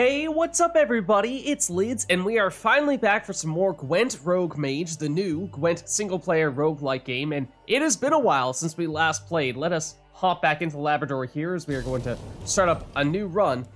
Hey, what's up everybody? It's Lids, and we are finally back for some more Gwent Rogue Mage, the new Gwent single-player roguelike game, and it has been a while since we last played. Let us hop back into the laboratory here as we are going to start up a new run.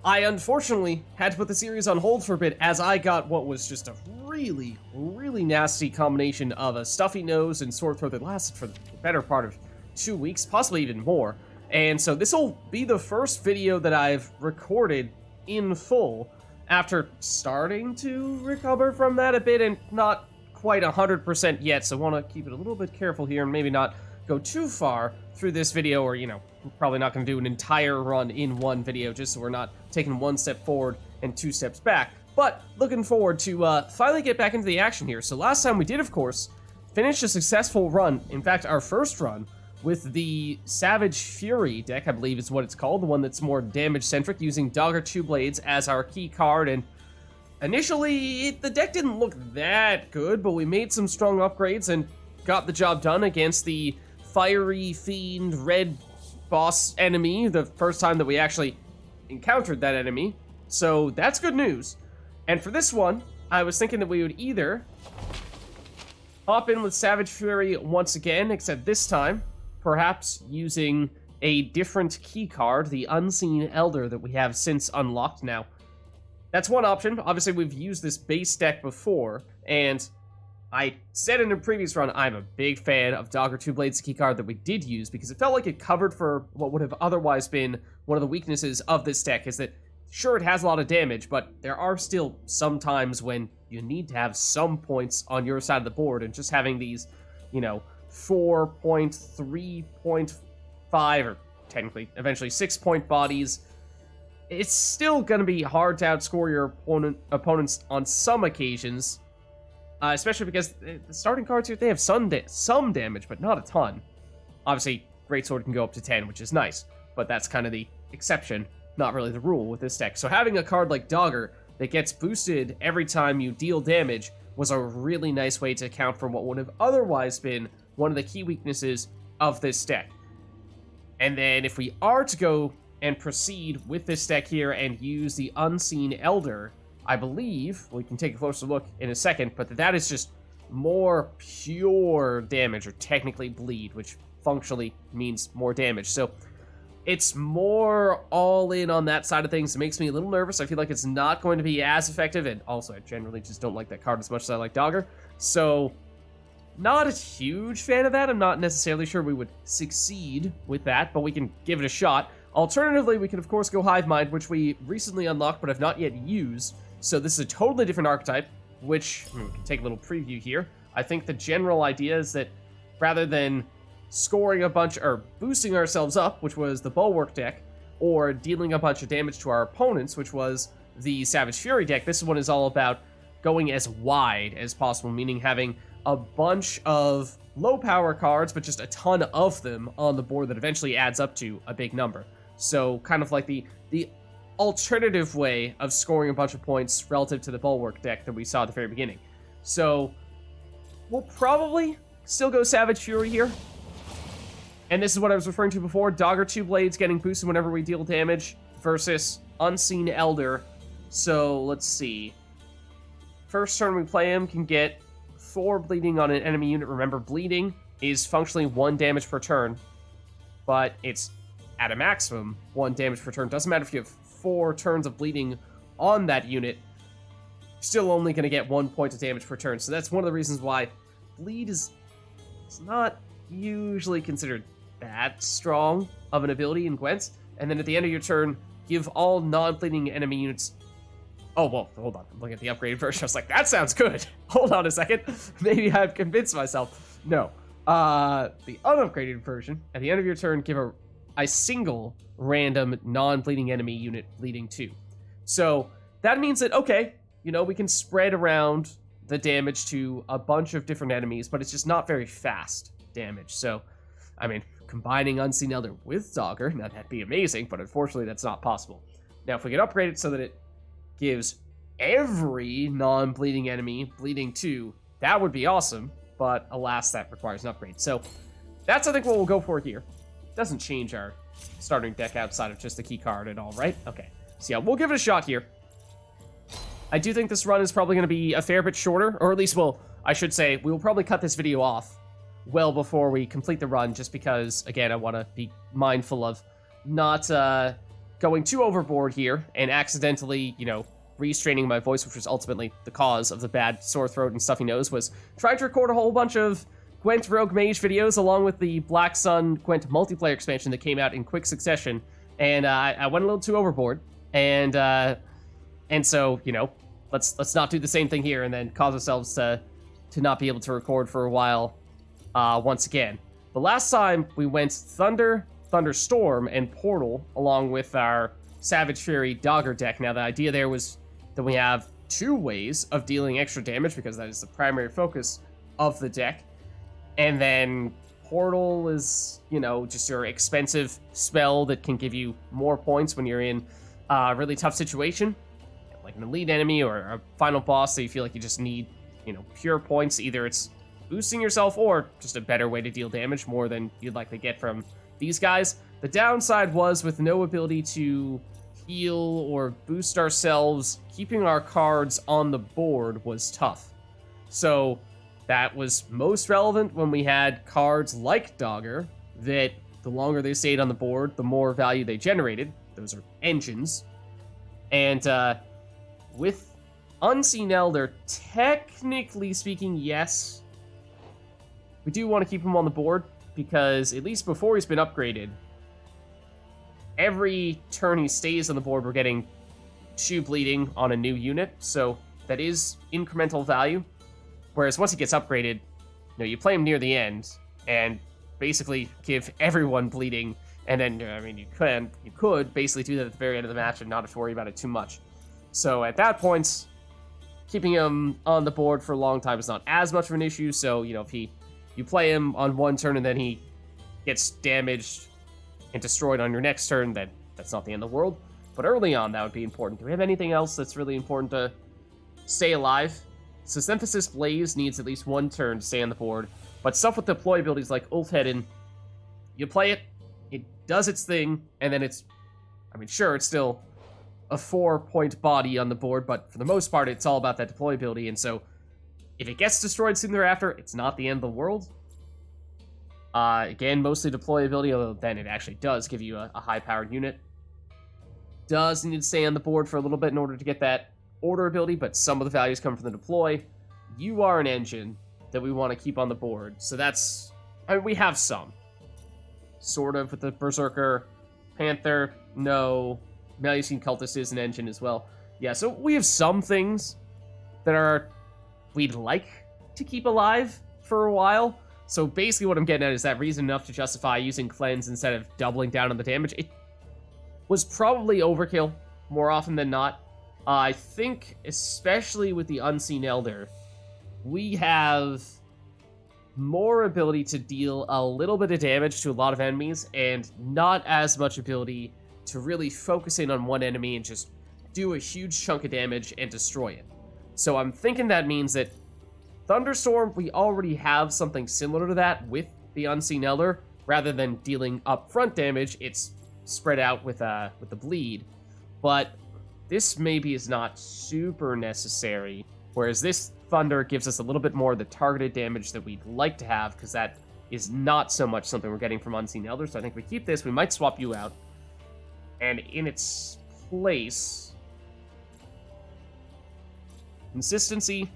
I unfortunately had to put the series on hold for a bit as I got what was just a really nasty combination of a stuffy nose and sore throat that lasted for the better part of 2 weeks, possibly even more. And so this will be the first video that I've recorded in full after starting to recover from that a bit and not quite 100% yet, so I want to keep it a little bit careful here and maybe not go too far through this video, or we're probably not going to do an entire run in one video just so we're not taking one step forward and 2 steps back. But looking forward to finally get back into the action here. So last time we did, of course, finish a successful run, in fact our first run, with the Savage Fury deck, I believe is what it's called, the one that's more damage-centric, using Dagger 2 Blades as our key card, and initially, the deck didn't look that good, but we made some strong upgrades and got the job done against the Fiery Fiend Red boss enemy, the first time that we actually encountered that enemy, so that's good news. And for this one, I was thinking that we would either hop in with Savage Fury once again, except this time, perhaps using a different key card, the Unseen Elder that we have since unlocked now. That's one option. Obviously, we've used this base deck before, and I said in a previous run, I'm a big fan of Dagger 2 Blades key card that we did use, because it felt like it covered for what would have otherwise been one of the weaknesses of this deck, is that, sure, it has a lot of damage, but there are still some times when you need to have some points on your side of the board, and just having these, 4.3.5, or technically, eventually 6-point bodies, it's still going to be hard to outscore your opponents on some occasions, especially because the starting cards here, they have some damage, but not a ton. Obviously, Greatsword can go up to 10, which is nice, but that's kind of the exception, not really the rule with this deck. So having a card like Dagger that gets boosted every time you deal damage was a really nice way to account for what would have otherwise been one of the key weaknesses of this deck. And then if we are to go and proceed with this deck here and use the Unseen Elder, I believe, we can take a closer look in a second, but that is just more pure damage, or technically bleed, which functionally means more damage. So it's more all in on that side of things. It makes me a little nervous. I feel like it's not going to be as effective, and also I generally just don't like that card as much as I like Dagger. So not a huge fan of that. I'm not necessarily sure we would succeed with that, but we can give it a shot. Alternatively, we can of course go Hive Mind, which we recently unlocked but have not yet used. So this is a totally different archetype, which we can take a little preview here. I think the general idea is that rather than scoring a bunch, or boosting ourselves up, which was the Bulwark deck, or dealing a bunch of damage to our opponents, which was the Savage Fury deck, this one is all about going as wide as possible, meaning having a bunch of low power cards, but just a ton of them on the board that eventually adds up to a big number. So kind of like the alternative way of scoring a bunch of points relative to the Bulwark deck that we saw at the very beginning. So we'll probably still go Savage Fury here. And this is what I was referring to before, Dagger 2 Blades getting boosted whenever we deal damage versus Unseen Elder. So let's see. First turn we play him can get 4 bleeding on an enemy unit. Remember, bleeding is functionally 1 damage per turn, but it's at a maximum 1 damage per turn. Doesn't matter if you have 4 turns of bleeding on that unit, still only going to get 1 point of damage per turn. So that's one of the reasons why bleed is not usually considered that strong of an ability in Gwent. And then at the end of your turn, give all non-bleeding enemy units... Oh, well, hold on. I'm looking at the upgraded version. I was like, that sounds good. Hold on a second. Maybe I've convinced myself. No. The unupgraded version, at the end of your turn, give a single random non-bleeding enemy unit bleeding 2. So that means that, okay, we can spread around the damage to a bunch of different enemies, but it's just not very fast damage. So, I mean, combining Unseen Elder with Dagger, now that'd be amazing, but unfortunately that's not possible. Now, if we can upgrade it so that it gives every non-bleeding enemy bleeding 2, that would be awesome, but alas, that requires an upgrade. So that's, I think, what we'll go for here. Doesn't change our starting deck outside of just the key card at all, right? Okay, so yeah, we'll give it a shot here. I do think this run is probably going to be a fair bit shorter, or at least, well, I should say, we will probably cut this video off well before we complete the run, just because, again, I want to be mindful of not going too overboard here and accidentally, you know, restraining my voice, which was ultimately the cause of the bad sore throat and stuffy nose, was trying to record a whole bunch of Gwent Rogue Mage videos along with the Black Sun Gwent multiplayer expansion that came out in quick succession, and I went a little too overboard, and so, you know, let's not do the same thing here and then cause ourselves to not be able to record for a while once again. The last time we went Thunder, Thunderstorm, and Portal along with our Savage Fury Dogger deck. Now, the idea there was that we have 2 ways of dealing extra damage because that is the primary focus of the deck. And then Portal is, you know, just your expensive spell that can give you more points when you're in a really tough situation, like an elite enemy or a final boss that you feel like you just need, you know, pure points. Either it's boosting yourself or just a better way to deal damage, more than you'd likely get from these guys. The downside was, with no ability to heal or boost ourselves, keeping our cards on the board was tough. So that was most relevant when we had cards like Dogger, that the longer they stayed on the board, the more value they generated. Those are engines. And with Unseen Elder, technically speaking, yes, we do want to keep him on the board, because at least before he's been upgraded, every turn he stays on the board, we're getting 2 bleeding on a new unit, so that is incremental value. Whereas once he gets upgraded, you know, you play him near the end and basically give everyone bleeding, and then, I mean, you could basically do that at the very end of the match and not have to worry about it too much. So at that point, keeping him on the board for a long time is not as much of an issue. So, you know, if you play him on one turn and then he gets damaged and destroyed on your next turn, then that's not the end of the world. But early on, that would be important. Do we have anything else that's really important to stay alive? So Synthesis Blaze needs at least 1 turn to stay on the board, but stuff with deploy abilities like Ulfheden, you play it, it does its thing, and then it's, I mean, sure, it's still a 4-point body on the board, but for the most part, it's all about that deploy ability, and so if it gets destroyed soon thereafter, it's not the end of the world. Again, mostly deployability, although then it actually does give you a high-powered unit. Does need to stay on the board for a little bit in order to get that order ability, but some of the values come from the deploy. You are an engine that we want to keep on the board, so that's, I mean, we have some. Sort of with the Berserker. Panther, no. Melusine Cultist is an engine as well. Yeah, so we have some things that we'd like to keep alive for a while. So basically what I'm getting at is that reason enough to justify using Cleanse instead of doubling down on the damage. It was probably overkill more often than not. I think, especially with the Unseen Elder, we have more ability to deal a little bit of damage to a lot of enemies, and not as much ability to really focus in on one enemy and just do a huge chunk of damage and destroy it. So I'm thinking that means that Thunderstorm, we already have something similar to that with the Unseen Elder. Rather than dealing upfront damage, it's spread out with the bleed. But this maybe is not super necessary, whereas this Thunder gives us a little bit more of the targeted damage that we'd like to have, because that is not so much something we're getting from Unseen Elder. So I think if we keep this, we might swap you out. And in its place, consistency,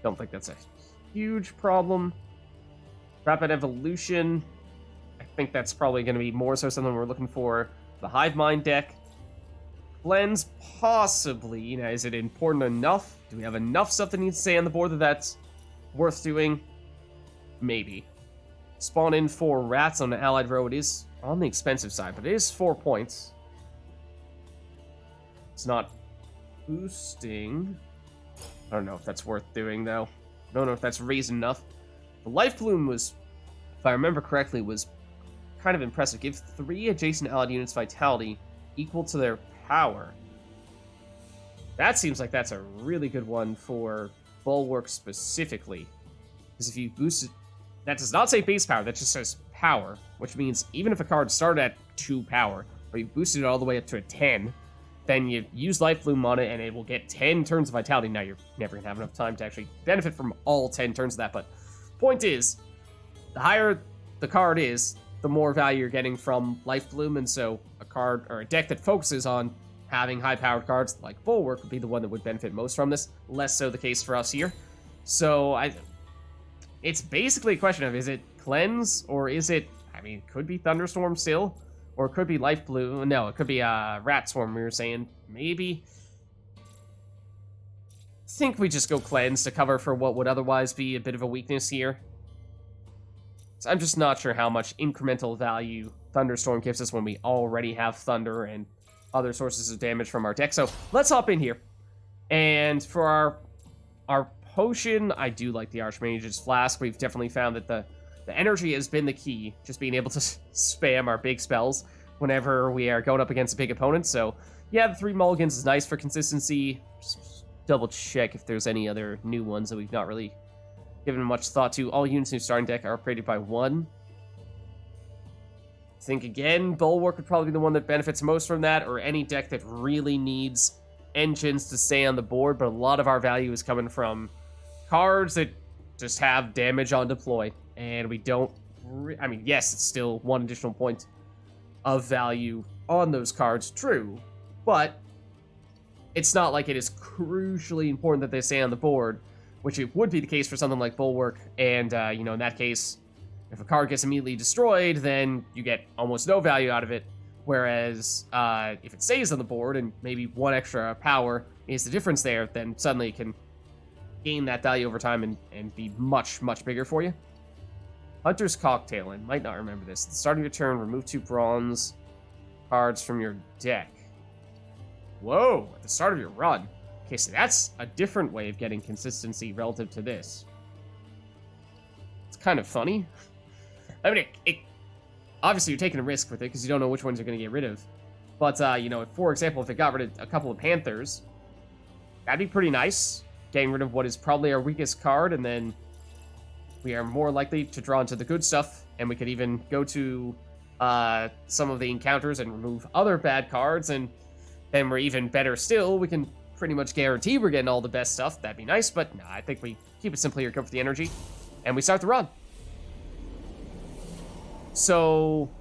don't think that's a huge problem. Rapid Evolution, I think that's probably going to be more so something we're looking for. The Hive Mind deck. Cleanse, possibly. You know, is it important enough? Do we have enough stuff that needs to stay on the board that's worth doing? Maybe. Spawn in 4 rats on the allied row. It is on the expensive side, but it is 4 points. It's not boosting. I don't know if that's worth doing, though. I don't know if that's reason enough. The Life Bloom was, if I remember correctly, was kind of impressive. Give 3 adjacent allied units vitality equal to their power. That seems like that's a really good one for Bulwark specifically. Because if you boost it, that does not say base power, that just says power, which means even if a card started at 2 power, but you boosted it all the way up to a 10, then you use Life Bloom on it, and it will get 10 turns of Vitality. Now, you're never going to have enough time to actually benefit from all 10 turns of that, but point is, the higher the card is, the more value you're getting from Life Bloom, and so a card or a deck that focuses on having high-powered cards like Bulwark would be the one that would benefit most from this. Less so the case for us here. So it's basically a question of, is it Cleanse, or is it, I mean, it could be Thunderstorm still, or it could be Life Bloom. No, it could be Rat Swarm, we were saying. Maybe. I think we just go Cleanse to cover for what would otherwise be a bit of a weakness here. So I'm just not sure how much incremental value Thunderstorm gives us when we already have Thunder and other sources of damage from our deck. So let's hop in here. And for our potion, I do like the Archmage's Flask. We've definitely found that the energy has been the key, just being able to spam our big spells whenever we are going up against a big opponent. So yeah, the 3 mulligans is nice for consistency. Just double check if there's any other new ones that we've not really given much thought to. All units in your starting deck are upgraded by 1. I think, again, Bulwark would probably be the one that benefits most from that, or any deck that really needs engines to stay on the board, but a lot of our value is coming from cards that just have damage on deploy, and we don't... I mean, yes, it's still 1 additional point of value on those cards, true, but it's not like it is crucially important that they stay on the board, which it would be the case for something like Bulwark, and, you know, in that case, if a card gets immediately destroyed, then you get almost no value out of it, whereas if it stays on the board and maybe 1 extra power is the difference there, then suddenly it can gain that value over time and be much, much bigger for you. Hunter's Cocktail, I might not remember this. At the start of your turn, remove 2 bronze cards from your deck. Whoa, at the start of your run. Okay, so that's a different way of getting consistency relative to this. It's kind of funny. I mean, obviously you're taking a risk with it because you don't know which ones you're going to get rid of. But, you know, for example, if it got rid of a couple of Panthers, that'd be pretty nice. Getting rid of what is probably our weakest card, and then we are more likely to draw into the good stuff, and we could even go to some of the encounters and remove other bad cards, and then we're even better still. We can pretty much guarantee we're getting all the best stuff. That'd be nice, but nah, I think we keep it simple here, go for the energy, and we start the run. So,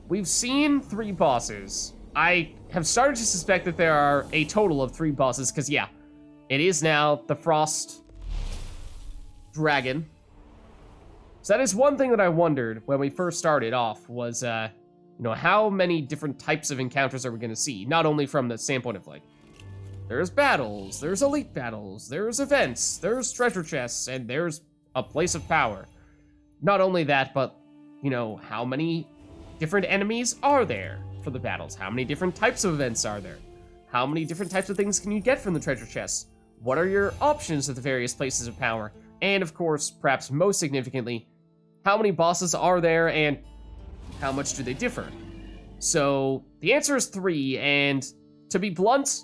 we've seen 3 bosses. I have started to suspect that there are a total of 3 bosses, because yeah, it is now the Frost Dragon. So that is one thing that I wondered when we first started off was, you know, how many different types of encounters are we going to see? Not only from the standpoint of, like, there's battles, there's elite battles, there's events, there's treasure chests, and there's a place of power. Not only that, but, you know, how many different enemies are there for the battles? How many different types of events are there? How many different types of things can you get from the treasure chests? What are your options at the various places of power? And, of course, perhaps most significantly, how many bosses are there and how much do they differ? So, the answer is 3, and to be blunt,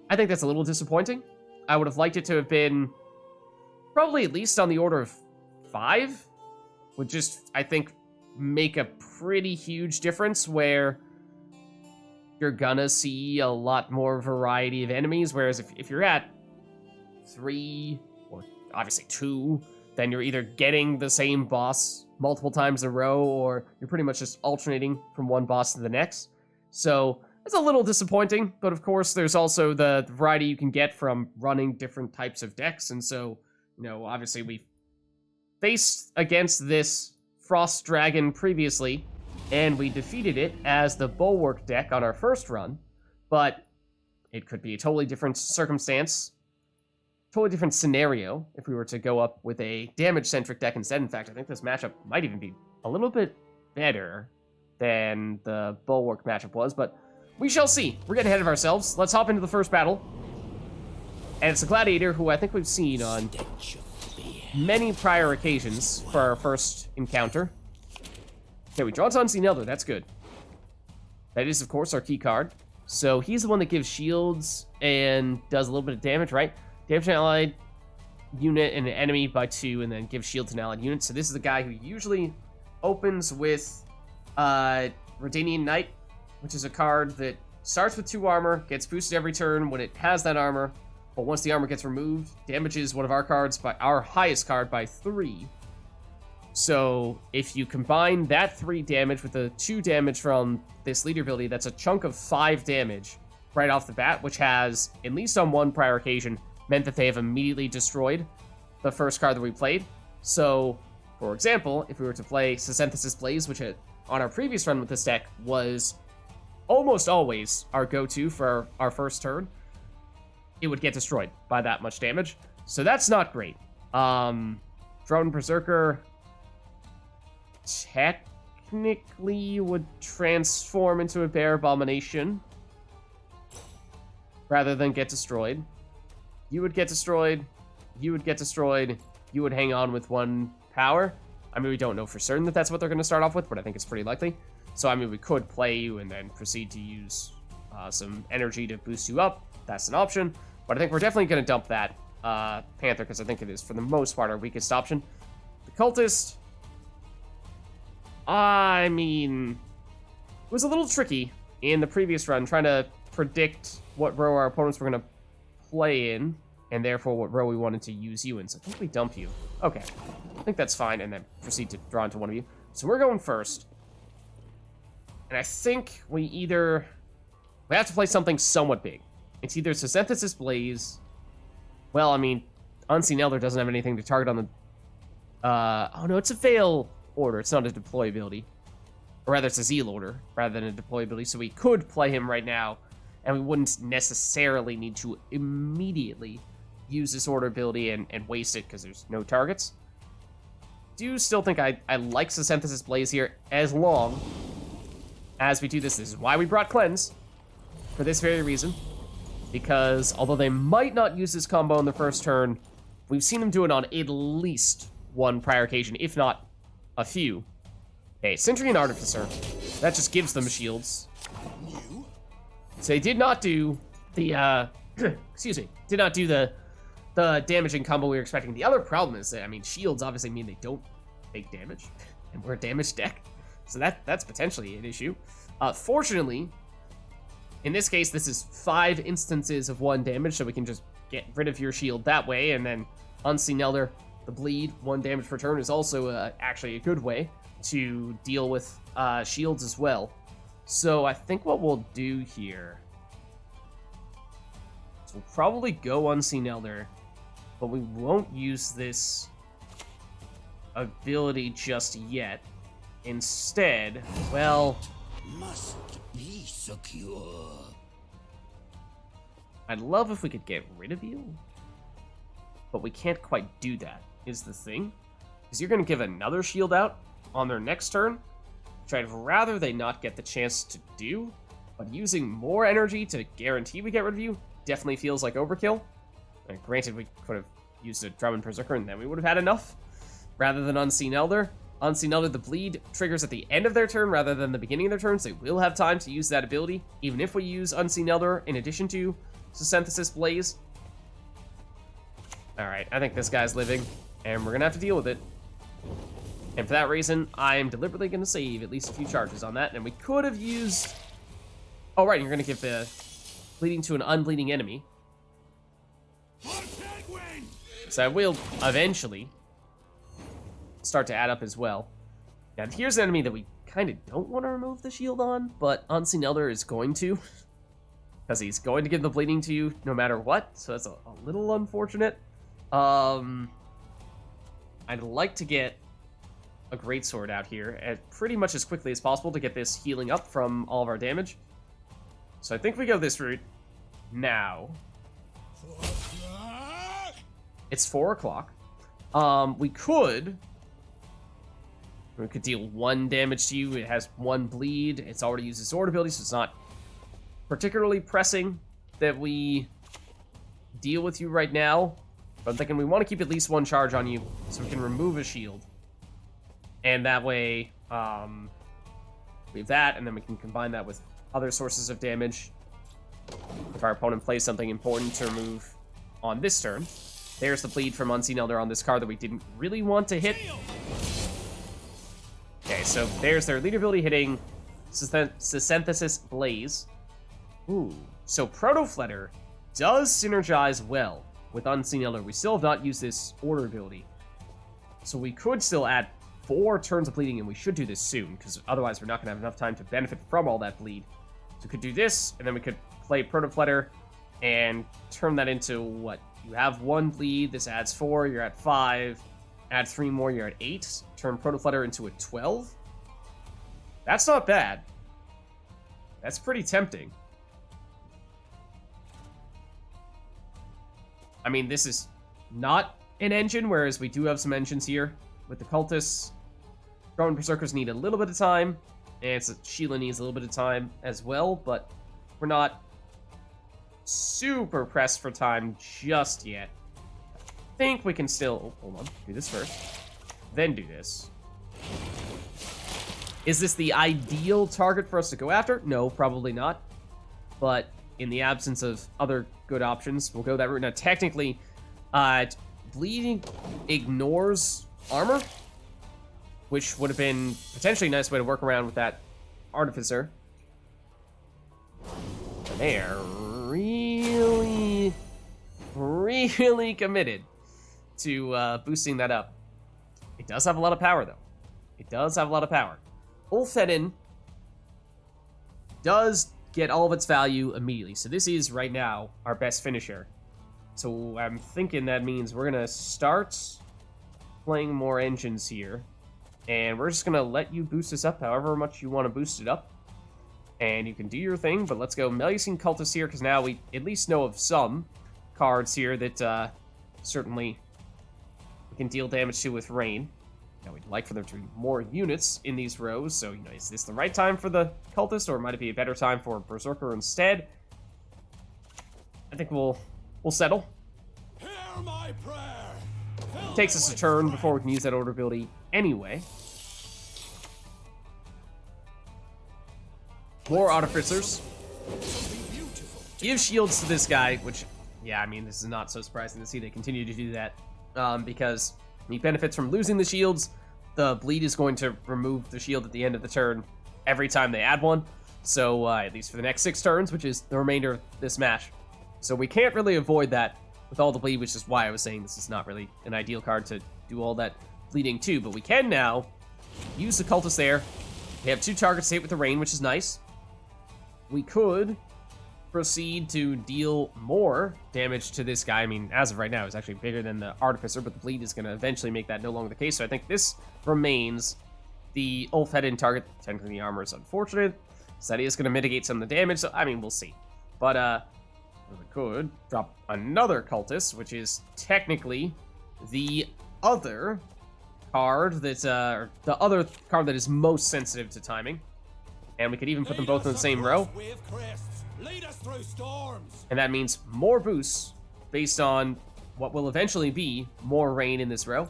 I think that's a little disappointing. I would have liked it to have been probably at least on the order of 5. Would just, I think, make a pretty huge difference where you're gonna see a lot more variety of enemies, whereas if you're at 3, or obviously 2, then you're either getting the same boss multiple times in a row, or you're pretty much just alternating from one boss to the next. So it's a little disappointing, but of course there's also the variety you can get from running different types of decks, and so, you know, obviously we faced against this Frost Dragon previously, and we defeated it as the Bulwark deck on our first run, but it could be a totally different circumstance, totally different scenario if we were to go up with a damage-centric deck instead. In fact, I think this matchup might even be a little bit better than the Bulwark matchup was, but we shall see. We're getting ahead of ourselves. Let's hop into the first battle. And it's a Gladiator who I think we've seen on many prior occasions for our first encounter. Okay, we draw to Unseen Elder. That's good. That is, of course, our key card. So he's the one that gives shields and does a little bit of damage, right? Damage to an allied unit and an enemy by 2, and then gives shield to an allied unit. So this is the guy who usually opens with Redanian Knight, which is a card that Starts with 2 armor, gets boosted every turn when it has that armor, but once the armor gets removed, damages one of our cards by our highest card by 3. So if you combine that 3 damage with the 2 damage from this leader ability, that's a chunk of 5 damage right off the bat, which has, at least on one prior occasion, meant that they have immediately destroyed the first card that we played. So, for example, if we were to play Synthesis Blaze, which on our previous run with this deck was almost always our go-to for our first turn, it would get destroyed by that much damage. So that's not great. Drone Berserker technically would transform into a Bear Abomination rather than get destroyed. You would get destroyed. You would get destroyed. You would hang on with 1 power. I mean, we don't know for certain that that's what they're going to start off with, but I think it's pretty likely. So, I mean, we could play you and then proceed to use some energy to boost you up. That's an option. But I think we're definitely going to dump that Panther, because I think it is, for the most part, our weakest option. The Cultist, I mean, it was a little tricky in the previous run, trying to predict what row our opponents were going to play in, and therefore what row we wanted to use you in. So I think we dump you. Okay, I think that's fine, and then proceed to draw into one of you. So we're going first. And I think we have to play something somewhat big. It's either Synthesis Blaze. Well, I mean, Unseen Elder doesn't have anything to target on the... oh no, it's a Veil order. It's not a deploy ability. Or rather, it's a Zeal order rather than a deploy ability. So we could play him right now, and we wouldn't necessarily need to immediately use this order ability and waste it because there's no targets. Do still think I like Synthesis Blaze here, as long as we do this. This is why we brought Cleanse, for this very reason. Because although they might not use this combo in the first turn, we've seen them do it on at least 1 prior occasion, if not a few. Okay, Sentry and Artificer. That just gives them shields. So they did not do the, excuse me, did not do the damaging combo we were expecting. The other problem is that, I mean, shields obviously mean they don't take damage, and we're a damaged deck. So that's potentially an issue. Fortunately, in this case, this is 5 instances of 1 damage, so we can just get rid of your shield that way, and then Unseen Elder, the bleed, 1 damage per turn is also actually a good way to deal with shields as well. So I think what we'll do here is we'll probably go Unseen Elder, but we won't use this ability just yet. Instead, well, must be secure. I'd love if we could get rid of you, but we can't quite do that, is the thing. Because you're going to give another shield out on their next turn, which I'd rather they not get the chance to do, but using more energy to guarantee we get rid of you definitely feels like overkill. And granted, we could have used a Drummond Berserker and then we would have had enough, rather than Unseen Elder. Unseen Elder, the bleed triggers at the end of their turn rather than the beginning of their turn, so they will have time to use that ability, even if we use Unseen Elder in addition to Synthesis Blaze. Alright, I think this guy's living, and we're gonna have to deal with it. And for that reason, I am deliberately gonna save at least a few charges on that, and we could have used... Oh, right, you're gonna give the bleeding to an unbleeding enemy. So I will eventually start to add up as well. Now, here's an enemy that we kind of don't want to remove the shield on, but Unseen Elder is going to, because he's going to give the bleeding to you no matter what, so that's a little unfortunate. I'd like to get a Greatsword out here pretty much as quickly as possible to get this healing up from all of our damage. So I think we go this route. Now, it's 4 o'clock. We could deal 1 damage to you. It has 1 bleed. It's already used its sword ability, so it's not particularly pressing that we deal with you right now. But I'm thinking we want to keep at least 1 charge on you so we can remove a shield. And that way, we have that, and then we can combine that with other sources of damage. If our opponent plays something important to remove on this turn. There's the bleed from Unseen Elder on this card that we didn't really want to hit. Okay, so there's their leader ability hitting Synthesis Blaze. Ooh. So Protofletter does synergize well with Unseen Elder. We still have not used this order ability. So we could still add 4 turns of bleeding, and we should do this soon, because otherwise we're not going to have enough time to benefit from all that bleed. So we could do this, and then we could play Protofletter and turn that into what? You have 1 bleed, this adds 4, you're at 5. Add 3 more, you're at 8. Turn Protofletter into a 12. That's not bad. That's pretty tempting. I mean, this is not an engine, whereas we do have some engines here. With the Cultists, Roman Berserkers need a little bit of time, and Sheila needs a little bit of time as well, but we're not super pressed for time just yet. I think we can still... hold on. Do this first. Then do this. Is this the ideal target for us to go after? No, probably not. But in the absence of other good options, we'll go that route. Now, technically, bleeding ignores armor, which would have been potentially a nice way to work around with that Artificer. But they are really committed to boosting that up. It does have a lot of power, though. It does have a lot of power. Ulfhedin does get all of its value immediately. So this is, right now, our best finisher. So I'm thinking that means we're going to start playing more engines here. And we're just going to let you boost this up however much you want to boost it up. And you can do your thing, but let's go Melusine Cultist here, because now we at least know of some cards here that certainly we can deal damage to with Rain. Now, we'd like for there to be more units in these rows, so, you know, is this the right time for the Cultist, or might it be a better time for Berserker instead? I think we'll settle. Hear my prayer. Takes us a turn before we can use that order ability anyway. More Artificers. Give shields to this guy, which, yeah, I mean, this is not so surprising to see they continue to do that, because he benefits from losing the shields. The bleed is going to remove the shield at the end of the turn every time they add one. So, at least for the next 6 turns, which is the remainder of this match. So we can't really avoid that with all the bleed, which is why I was saying this is not really an ideal card to do all that bleeding to. But we can now use the Cultist there. We have 2 targets to hit with the Rain, which is nice. We could proceed to deal more damage to this guy. I mean, as of right now, it's actually bigger than the Artificer, but the bleed is going to eventually make that no longer the case. So I think this remains the Ulfhedin target. Technically, the armor is unfortunate, so that is going to mitigate some of the damage. So, I mean, we'll see. But, we could drop another Cultist, which is technically the other card that, the other card that is most sensitive to timing. And we could even put them both in the same row. Lead us through storms. And that means more boosts based on what will eventually be more Rain in this row.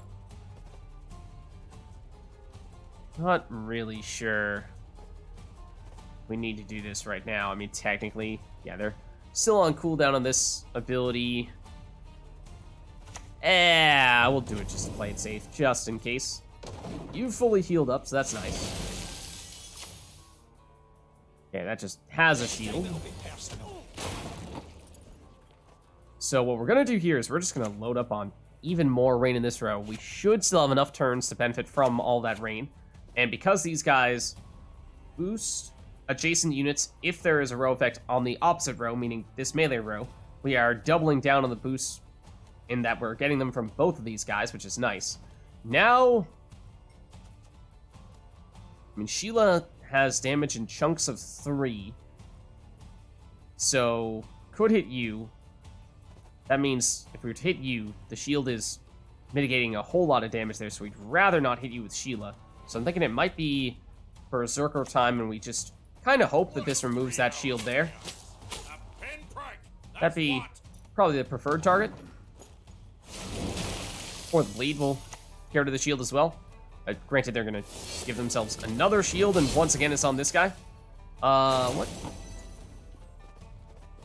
Not really sure we need to do this right now. I mean, technically, yeah, they're still on cooldown on this ability. We'll do it just to play it safe, just in case. You've fully healed up, so that's nice. Okay, that just has a shield. So what we're going to do here is we're just going to load up on even more Rain in this row. We should still have enough turns to benefit from all that Rain. And because these guys boost adjacent units, if there is a row effect on the opposite row, meaning this melee row, we are doubling down on the boosts in that we're getting them from both of these guys, which is nice. Now, I mean, Sheila has damage in chunks of 3. So, could hit you. That means if we were to hit you, the shield is mitigating a whole lot of damage there, so we'd rather not hit you with Sheila. So I'm thinking it might be Berserker time, and we just kind of hope that this removes that shield there. That'd be probably the preferred target. Or the bleed will care to the shield as well. Granted, they're going to give themselves another shield, and once again, it's on this guy. What?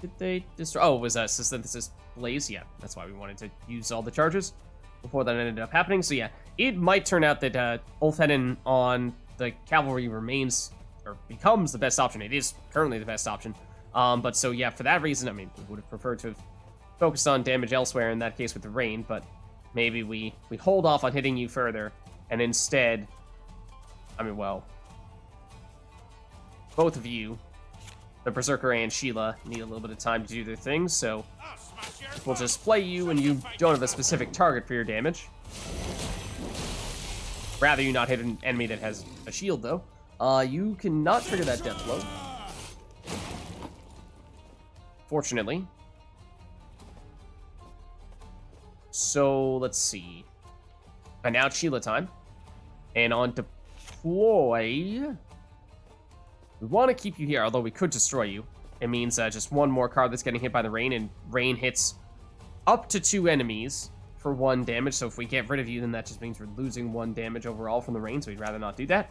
Did they destroy? Oh, it was a Synthesis Blaze. Yeah, that's why we wanted to use all the charges before that ended up happening. So yeah, it might turn out that Ulfhedin on the Cavalry remains, or becomes the best option. It is currently the best option. But so yeah, for that reason, I mean, we would have preferred to have focused on damage elsewhere in that case with the rain, but maybe we hold off on hitting you further, and instead, I mean, well, both of you, the Berserker and Sheila, need a little bit of time to do their things, so we'll just play you, and you don't have a specific target for your damage. Rather you not hit an enemy that has a shield, though. You cannot trigger that death blow, fortunately. So, let's see. And now it's Sheila time. And on deploy, we want to keep you here, although we could destroy you. It means just one more card that's getting hit by the rain, and rain hits up to 2 enemies for 1 damage. So if we get rid of you, then that just means we're losing 1 damage overall from the rain, so we'd rather not do that.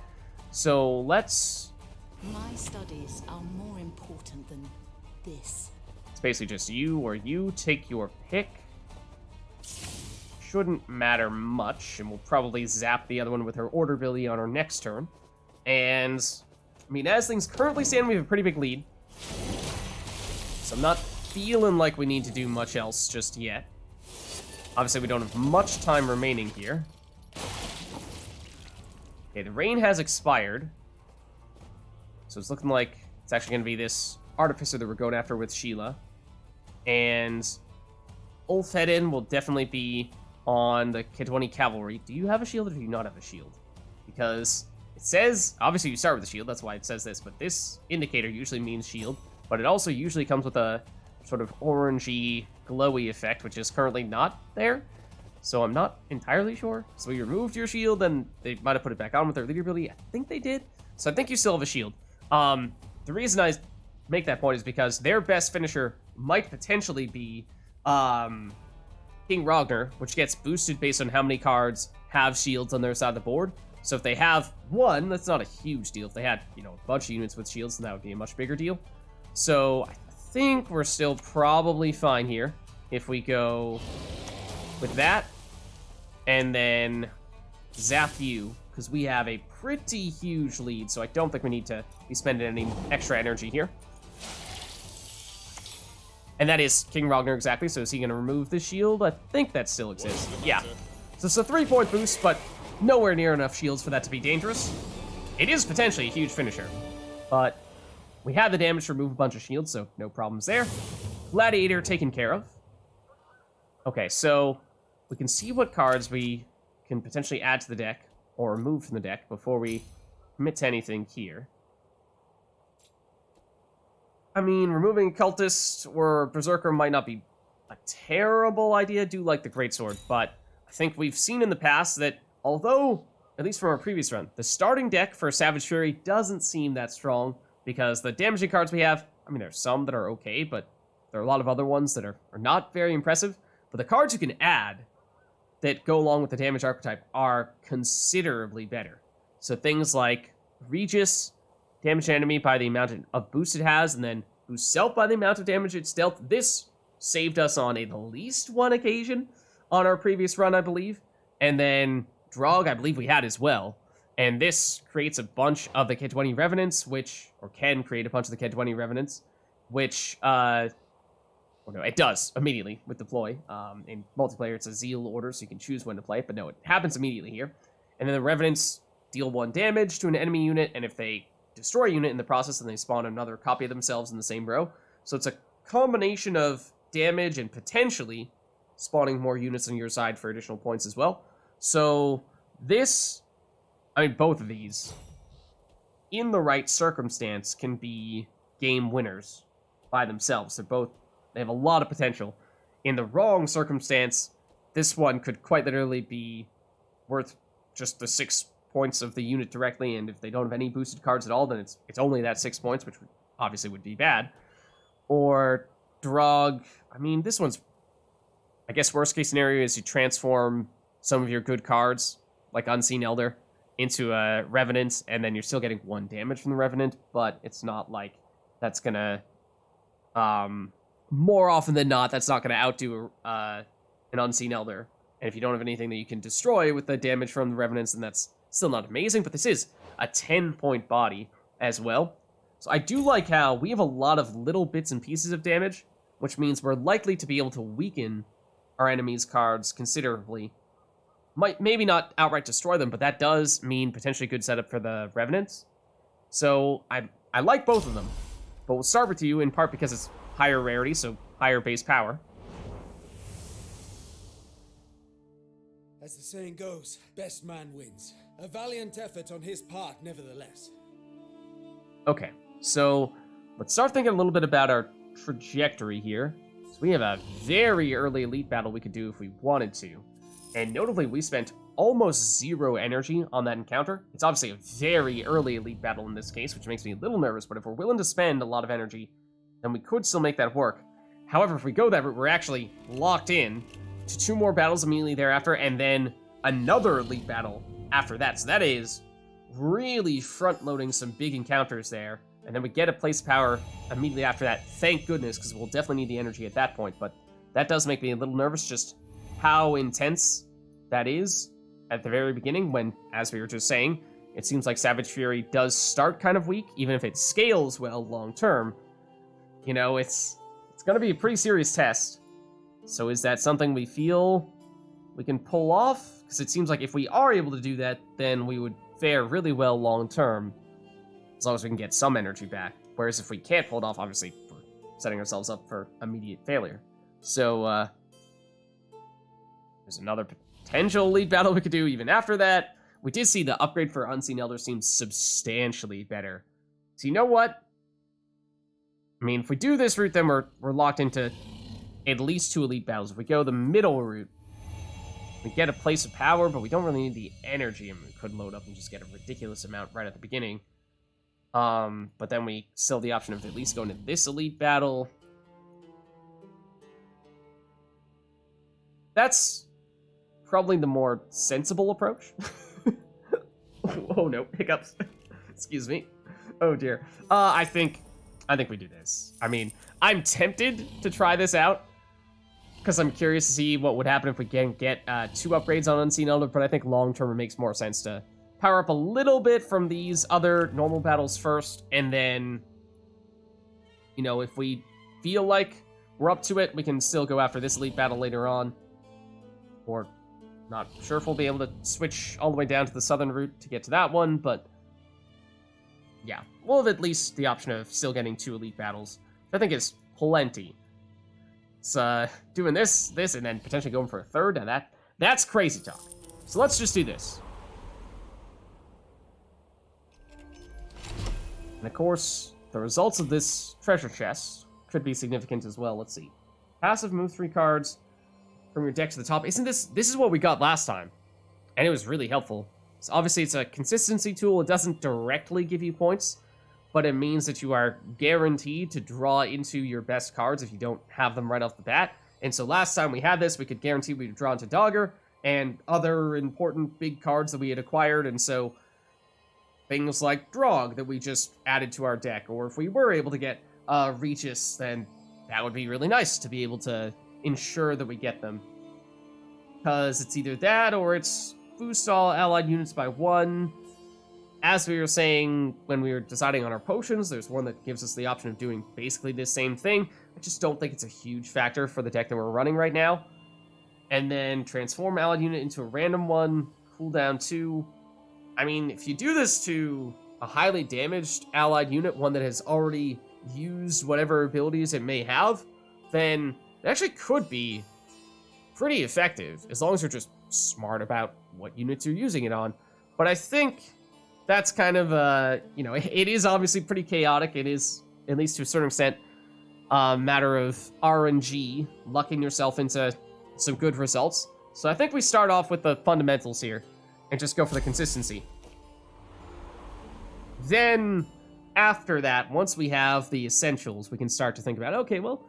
So let's... My studies are more important than this. It's basically just you or you. Take your pick. Shouldn't matter much, and we'll probably zap the other one with her order ability on our next turn. And, I mean, as things currently stand, we have a pretty big lead. So I'm not feeling like we need to do much else just yet. Obviously, we don't have much time remaining here. Okay, the rain has expired. So it's looking like it's actually going to be this Artificer that we're going after with Sheila. And Ulfhedin will definitely be on the Kedwani Cavalry. Do you have a shield or do you not have a shield? Because it says, obviously you start with a shield, that's why it says this, but this indicator usually means shield, but it also usually comes with a sort of orangey, glowy effect, which is currently not there. So I'm not entirely sure. So we removed your shield, and they might have put it back on with their leader ability. I think they did. So I think you still have a shield. The reason I make that point is because their best finisher might potentially be King Ragnar, which gets boosted based on how many cards have shields on their side of the board. So if they have 1, that's not a huge deal. If they had, you know, a bunch of units with shields, then that would be a much bigger deal. So I think we're still probably fine here if we go with that and then zap you, because we have a pretty huge lead, so I don't think we need to be spending any extra energy here. And that is King Ragnar exactly, so is he going to remove the shield? I think that still exists. Yeah. So it's a 3-point boost, but nowhere near enough shields for that to be dangerous. It is potentially a huge finisher, but we have the damage to remove a bunch of shields, so no problems there. Gladiator taken care of. Okay, so we can see what cards we can potentially add to the deck or remove from the deck before we commit to anything here. I mean, removing Cultist or Berserker might not be a terrible idea. I do like the Greatsword, but I think we've seen in the past that although, at least from our previous run, the starting deck for Savage Fury doesn't seem that strong because the damaging cards we have, I mean, there's some that are okay, but there are a lot of other ones that are not very impressive. But the cards you can add that go along with the damage archetype are considerably better. So things like Regis, damage an enemy by the amount of boost it has, and then boost self by the amount of damage it's dealt. This saved us on at least 1 occasion on our previous run, I believe. And then Drog, I believe we had as well. And this creates a bunch of the Kedwani Revenants, or can create a bunch of the Kedwani Revenants, which, well, no, it does immediately with deploy. In multiplayer, it's a Zeal order, so you can choose when to play it, but no, it happens immediately here. And then the Revenants deal 1 damage to an enemy unit, and if they destroy a unit in the process, then they spawn another copy of themselves in the same row. So it's a combination of damage and potentially spawning more units on your side for additional points as well. So this, I mean, both of these, in the right circumstance, can be game winners by themselves. They have a lot of potential. In the wrong circumstance, this one could quite literally be worth just the 6 points of the unit directly, and if they don't have any boosted cards at all, then it's only that 6 points, which obviously would be bad. Or Drog, I mean, this one's, I guess worst case scenario is you transform some of your good cards, like Unseen Elder, into a Revenant, and then you're still getting 1 damage from the Revenant, but it's not like that's gonna, more often than not, that's not gonna outdo an Unseen Elder. And if you don't have anything that you can destroy with the damage from the Revenants, then that's still not amazing, but this is a 10-point body as well. So I do like how we have a lot of little bits and pieces of damage, which means we're likely to be able to weaken our enemies' cards considerably. Maybe not outright destroy them, but that does mean potentially good setup for the Revenants. So I like both of them, but we'll start with you in part because it's higher rarity, so higher base power. As the saying goes, best man wins. A valiant effort on his part, nevertheless. Okay, so let's start thinking a little bit about our trajectory here. So we have a very early elite battle we could do if we wanted to. And notably, we spent almost 0 energy on that encounter. It's obviously a very early elite battle in this case, which makes me a little nervous, but if we're willing to spend a lot of energy, then we could still make that work. However, if we go that route, we're actually locked in to 2 more battles immediately thereafter, and then another elite battle after that. So that is really front-loading some big encounters there. And then we get a place of power immediately after that. Thank goodness, because we'll definitely need the energy at that point. But that does make me a little nervous, just how intense that is at the very beginning when, as we were just saying, it seems like Savage Fury does start kind of weak, even if it scales well long-term. You know, it's going to be a pretty serious test. So is that something we feel we can pull off? Because it seems like if we are able to do that, then we would fare really well long-term, as long as we can get some energy back. Whereas if we can't pull it off, obviously, we're setting ourselves up for immediate failure. So, there's another potential elite battle we could do even after that. We did see the upgrade for Unseen Elder seems substantially better. So you know what? I mean, if we do this route, then we're locked into at least 2 elite battles. If we go the middle route, we get a place of power, but we don't really need the energy, and we could load up and just get a ridiculous amount right at the beginning. But then we still have the option of at least going to this elite battle. That's probably the more sensible approach. Oh no, hiccups. Excuse me. Oh dear. I think we do this. I mean, I'm tempted to try this out because I'm curious to see what would happen if we can get 2 upgrades on Unseen Elder, but I think long-term it makes more sense to power up a little bit from these other normal battles first, and then, you know, if we feel like we're up to it, we can still go after this elite battle later on. Or, not sure if we'll be able to switch all the way down to the southern route to get to that one, but yeah, we'll have at least the option of still getting 2 elite battles, which I think is plenty. It's doing this, and then potentially going for a third, and that's crazy talk. So let's just do this. And of course, the results of this treasure chest could be significant as well. Let's see. Passive, move 3 cards from your deck to the top. Isn't this is what we got last time, and it was really helpful. So obviously it's a consistency tool. It doesn't directly give you points, but it means that you are guaranteed to draw into your best cards if you don't have them right off the bat. And so last time we had this, we could guarantee we'd draw into Dogger and other important big cards that we had acquired, and so things like Drog that we just added to our deck, or if we were able to get Regis, then that would be really nice to be able to ensure that we get them. Because it's either that, or it's boost all allied units by 1. As we were saying when we were deciding on our potions, there's one that gives us the option of doing basically the same thing. I just don't think it's a huge factor for the deck that we're running right now. And then transform allied unit into a random one, cooldown 2. I mean, if you do this to a highly damaged allied unit, one that has already used whatever abilities it may have, then it actually could be pretty effective, as long as you're just smart about what units you're using it on. But I think that's kind of, you know, it is obviously pretty chaotic. It is, at least to a certain extent, a matter of RNG, lucking yourself into some good results. So I think we start off with the fundamentals here, and just go for the consistency. Then, after that, once we have the essentials, we can start to think about, okay, well,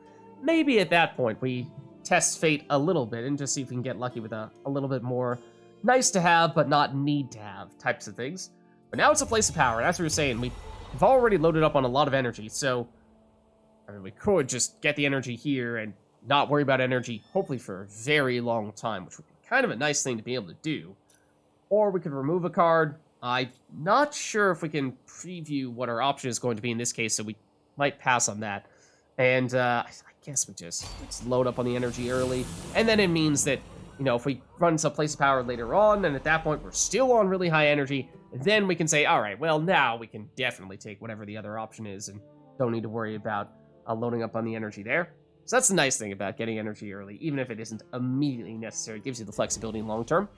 maybe at that point we test fate a little bit and just see if we can get lucky with a little bit more nice to have but not need to have types of things. But now it's a place of power, and as we were saying, we've already loaded up on a lot of energy, so I mean, we could just get the energy here and not worry about energy, hopefully for a very long time, which would be kind of a nice thing to be able to do. Or we could remove a card, I'm not sure if we can preview what our option is going to be in this case, so we might pass on that. And I guess let's load up on the energy early. And then it means that, you know, if we run some place of power later on, and at that point we're still on really high energy, then we can say, all right, well, now we can definitely take whatever the other option is and don't need to worry about loading up on the energy there. So that's the nice thing about getting energy early, even if it isn't immediately necessary. It gives you the flexibility long term.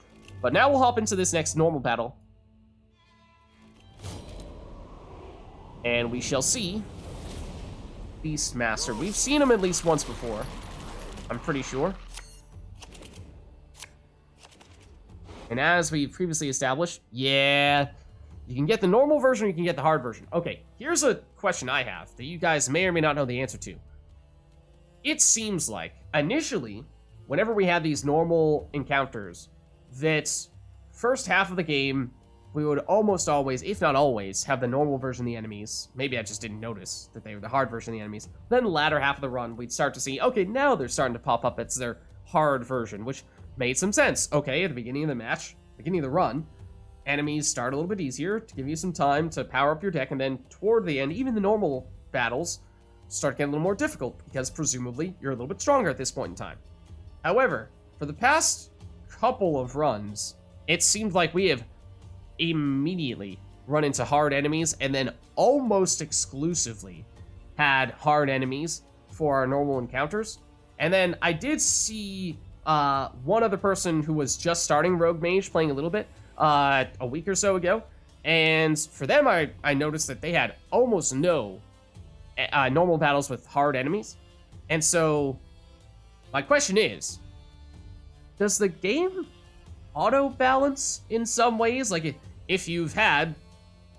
But now we'll hop into this next normal battle. And we shall see Beastmaster. We've seen him at least once before, I'm pretty sure. And as we previously established, yeah, you can get the normal version, or you can get the hard version. Okay, here's a question I have that you guys may or may not know the answer to. It seems like, initially, whenever we had these normal encounters, that first half of the game, we would almost always, if not always, have the normal version of the enemies. Maybe I just didn't notice that they were the hard version of the enemies. Then the latter half of the run, we'd start to see, okay, now they're starting to pop up as their hard version, which made some sense. Okay, at the beginning of the match, beginning of the run, enemies start a little bit easier to give you some time to power up your deck, and then toward the end, even the normal battles start getting a little more difficult, because presumably you're a little bit stronger at this point in time. However, for the past couple of runs, it seemed like we have immediately run into hard enemies, and then almost exclusively had hard enemies for our normal encounters. And then I did see one other person who was just starting Rogue Mage playing a little bit a week or so ago, and for them I noticed that they had almost no normal battles with hard enemies. And so my question is, does the game auto balance in some ways? Like, if you've had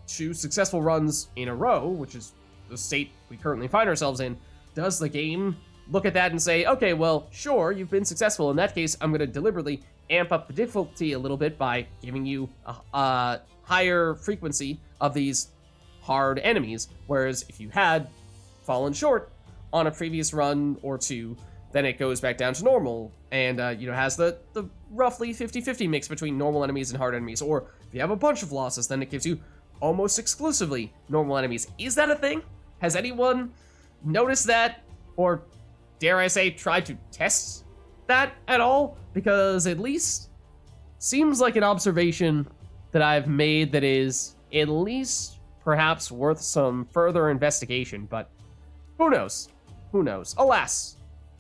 2 successful runs in a row, which is the state we currently find ourselves in, does the game look at that and say, okay, well, sure, you've been successful. In that case, I'm going to deliberately amp up the difficulty a little bit by giving you a higher frequency of these hard enemies. Whereas if you had fallen short on a previous run or 2, then it goes back down to normal and, has the roughly 50-50 mix between normal enemies and hard enemies. Or if you have a bunch of losses, then it gives you almost exclusively normal enemies. Is that a thing? Has anyone noticed that? Or, dare I say, tried to test that at all? Because at least seems like an observation that I've made that is at least perhaps worth some further investigation, but who knows? Who knows? Alas,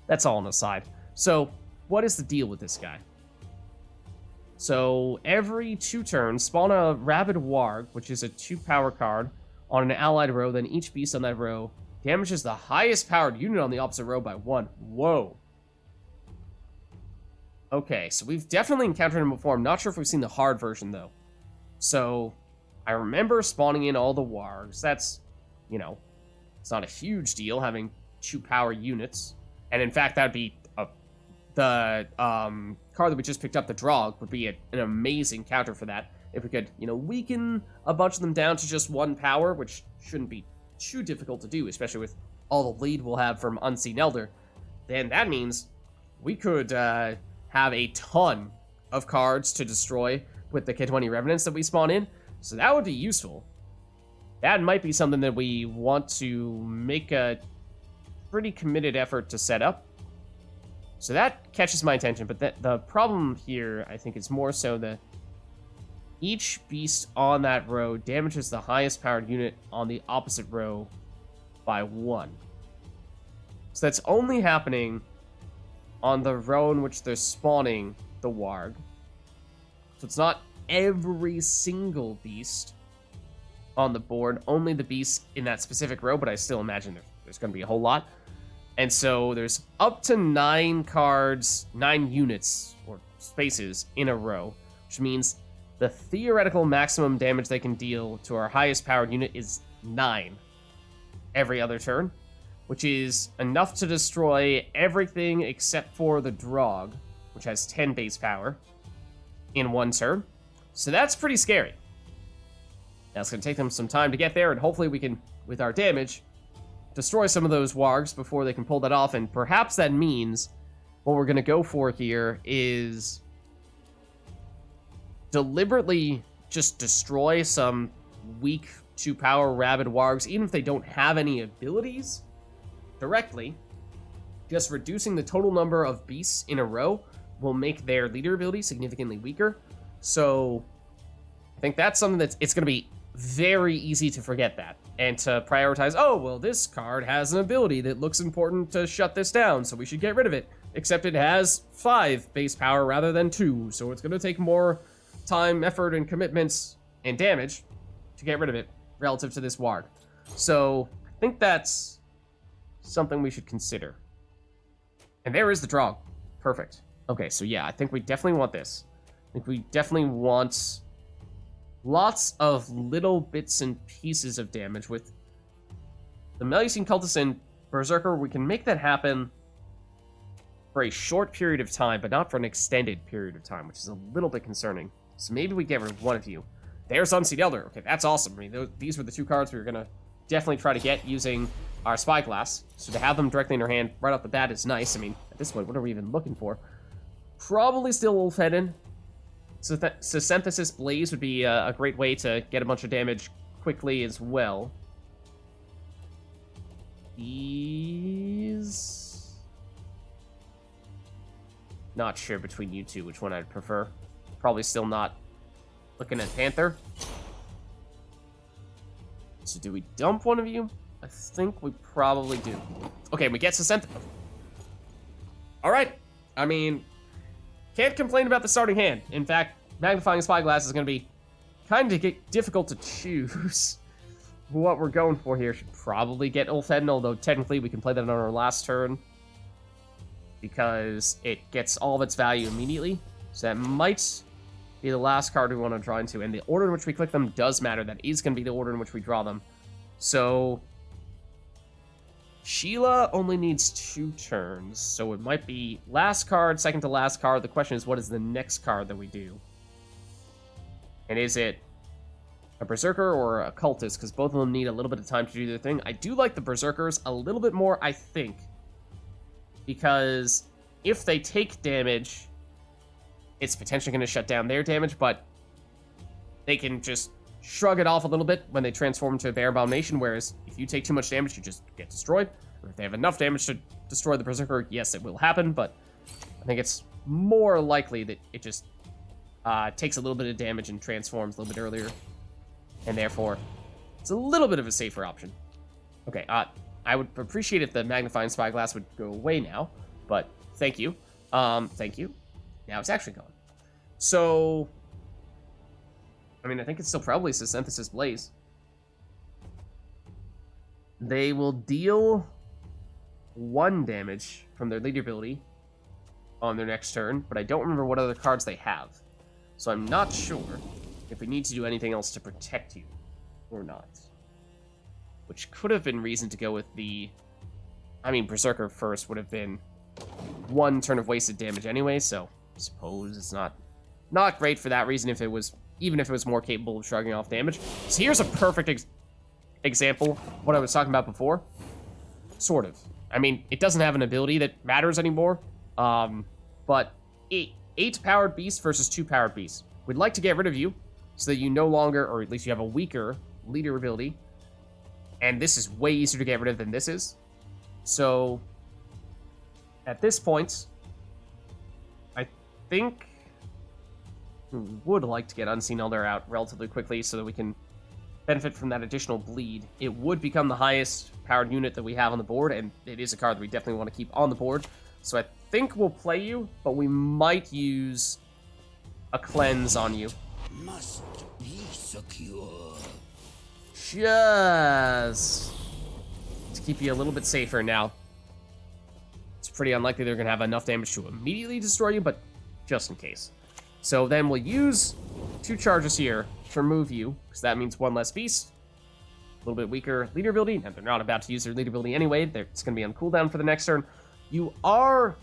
that's all an aside. So, what is the deal with this guy? So, every 2 turns, spawn a Rabid Warg, which is a 2 power card, on an allied row, then each beast on that row damages the highest powered unit on the opposite row by 1. Whoa. Okay, so we've definitely encountered him before. I'm not sure if we've seen the hard version, though. So, I remember spawning in all the Wargs. That's, it's not a huge deal having 2 power units. And in fact, that'd be the card that we just picked up, the Drog, would be an amazing counter for that. If we could, weaken a bunch of them down to just 1 power, which shouldn't be too difficult to do, especially with all the lead we'll have from Unseen Elder, then that means we could have a ton of cards to destroy with the K20 Revenants that we spawn in. So that would be useful. That might be something that we want to make a pretty committed effort to set up. So that catches my attention, but the problem here, I think, is more so that each beast on that row damages the highest powered unit on the opposite row by 1. So that's only happening on the row in which they're spawning the Warg. So it's not every single beast on the board, only the beasts in that specific row, but I still imagine there's going to be a whole lot. And so there's up to 9 cards, 9 units, or spaces in a row, which means the theoretical maximum damage they can deal to our highest powered unit is 9 every other turn, which is enough to destroy everything except for the Drog, which has 10 base power, in 1 turn. So that's pretty scary. Now it's going to take them some time to get there, and hopefully we can, with our damage, destroy some of those Wargs before they can pull that off, and perhaps that means what we're going to go for here is deliberately just destroy some weak 2-power rabid wargs, even if they don't have any abilities directly. Just reducing the total number of beasts in a row will make their leader ability significantly weaker. So I think that's something that's, it's going to be very easy to forget that and to prioritize, oh, well, this card has an ability that looks important to shut this down, so we should get rid of it. Except it has 5 base power rather than 2, so it's going to take more time, effort, and commitments and damage to get rid of it relative to this warg. So I think that's something we should consider. And there is the draw. Perfect. Okay, so yeah, I think we definitely want this. I think we definitely want lots of little bits and pieces of damage. With the Melusine Cultist and Berserker, we can make that happen for a short period of time, but not for an extended period of time, which is a little bit concerning. So maybe we get rid of one of you. There's Unseat Elder. Okay, that's awesome. I mean, these were the 2 cards we were going to definitely try to get using our Spyglass. So to have them directly in our hand right off the bat is nice. I mean, at this point, what are we even looking for? Probably still Ulfhedden. So Synthesis Blaze would be a great way to get a bunch of damage quickly as well. These... Not sure between you two which one I'd prefer. Probably still not looking at Panther. So do we dump one of you? I think we probably do. Okay, we get Synthesis. Alright. I mean, can't complain about the starting hand. In fact, Magnifying Spyglass is going to be kind of difficult to choose what we're going for here. Should probably get Ulfhedden, although technically we can play that on our last turn because it gets all of its value immediately. So that might be the last card we want to draw into, and the order in which we click them does matter. That is going to be the order in which we draw them. So Sheila only needs 2 turns, so it might be last card, second to last card. The question is, what is the next card that we do? And is it a Berserker or a Cultist? Because both of them need a little bit of time to do their thing. I do like the Berserkers a little bit more, I think, because if they take damage, it's potentially going to shut down their damage, but they can just shrug it off a little bit when they transform into a Bear Abomination, whereas if you take too much damage, you just get destroyed. Or if they have enough damage to destroy the Berserker, yes, it will happen, but I think it's more likely that it just takes a little bit of damage and transforms a little bit earlier, and therefore it's a little bit of a safer option. Okay, I would appreciate if the Magnifying Spyglass would go away now, but thank you. Thank you. Now it's actually gone. So, I mean, I think it's still probably Synthesis Blaze. They will deal 1 damage from their leader ability on their next turn, but I don't remember what other cards they have. So I'm not sure if we need to do anything else to protect you or not. Which could have been reason to go with the... I mean, Berserker first would have been 1 turn of wasted damage anyway, so I suppose it's not great for that reason if it was... even if it was more capable of shrugging off damage. So here's a perfect example of what I was talking about before. Sort of. I mean, it doesn't have an ability that matters anymore, but 8 powered beasts versus 2 powered beasts. We'd like to get rid of you so that you no longer, or at least you have a weaker leader ability, and this is way easier to get rid of than this is. So, at this point, I think we would like to get Unseen Elder out relatively quickly so that we can benefit from that additional bleed. It would become the highest powered unit that we have on the board, and it is a card that we definitely want to keep on the board. So I think we'll play you, but we might use a cleanse on you. Must be secure. Just to keep you a little bit safer now. It's pretty unlikely they're going to have enough damage to immediately destroy you, but just in case. So then we'll use 2 charges here to remove you, because that means 1 less beast. A little bit weaker leader ability, and they're not about to use their leader ability anyway. It's going to be on cooldown for the next turn. You are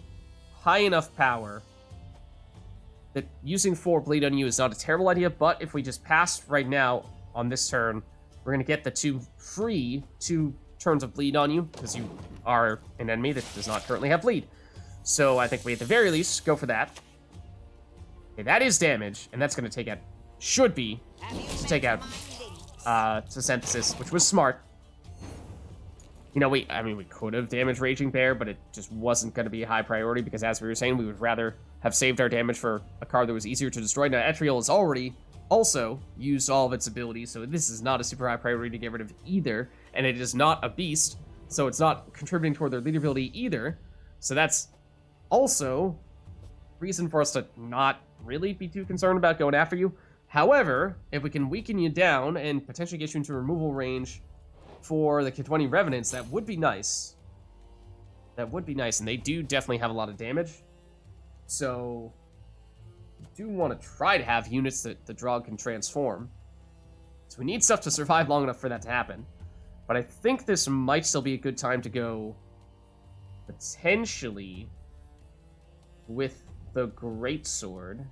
high enough power that using 4 bleed on you is not a terrible idea, but if we just pass right now on this turn, we're going to get the 2 free 2 turns of bleed on you, because you are an enemy that does not currently have bleed. So I think we at the very least go for that. Okay, that is damage, and that's going to take out should be to take out to Synthesis, which was smart. You know, we could have damaged Raging Bear, but it just wasn't going to be a high priority because, as we were saying, we would rather have saved our damage for a card that was easier to destroy. Now, Etriol has already also used all of its abilities, so this is not a super high priority to get rid of either, and it is not a beast, so it's not contributing toward their lead ability either. So that's also reason for us to not really be too concerned about going after you. However, if we can weaken you down and potentially get you into removal range for the K20 Revenants, that would be nice. That would be nice, and they do definitely have a lot of damage. So, we do want to try to have units that the Drog can transform. So we need stuff to survive long enough for that to happen. But I think this might still be a good time to go potentially with the Greatsword.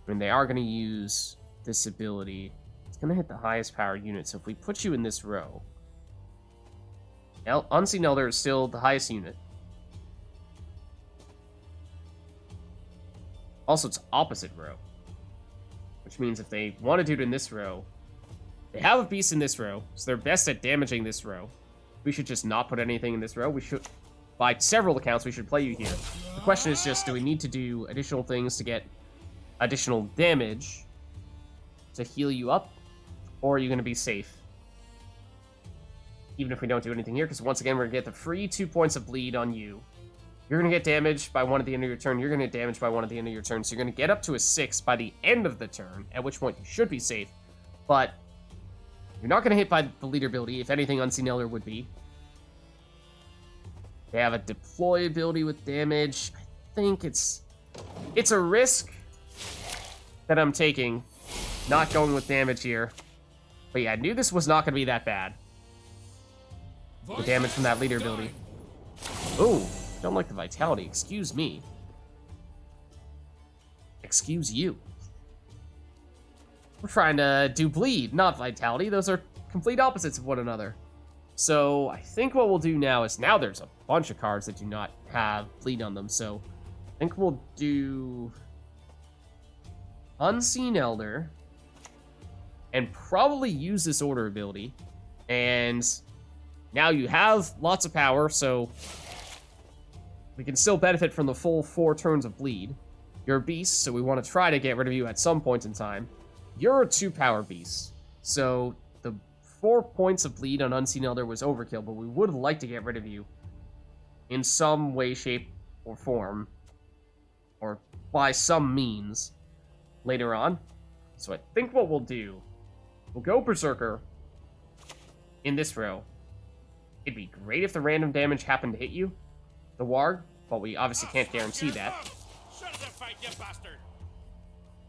I mean, they are going to use this ability. It's going to hit the highest power unit, so if we put you in this row... Unseen Elder is still the highest unit. Also, it's opposite row. Which means if they want to do it in this row, they have a beast in this row, so they're best at damaging this row. We should just not put anything in this row. We should, by several accounts, we should play you here. The question is just, do we need to do additional things to get additional damage to heal you up, or are you going to be safe? Even if we don't do anything here, because once again, we're going to get the free 2 points of bleed on you. You're going to get damaged by one at the end of your turn. You're going to get damaged by one at the end of your turn. So you're going to get up to a 6 by the end of the turn, at which point you should be safe. But you're not going to hit by the leader ability. If anything, Unseen Elder would be. They have a deploy ability with damage. I think it's a risk that I'm taking, not going with damage here. But yeah, I knew this was not going to be that bad. The damage from that leader ability. Ooh. Don't like the vitality. Excuse me. Excuse you. We're trying to do bleed, not vitality. Those are complete opposites of one another. So I think what we'll do now is, now there's a bunch of cards that do not have bleed on them. So I think we'll do Unseen Elder and probably use this order ability. And now you have lots of power, so we can still benefit from the full 4 turns of bleed. You're a beast, so we want to try to get rid of you at some point in time. You're a 2-power beast, so the 4 points of bleed on Unseen Elder was overkill, but we would like to get rid of you in some way, shape, or form, or by some means later on. So I think what we'll do, we'll go Berserker in this row. It'd be great if the random damage happened to hit you, the Warg, but we obviously can't guarantee that.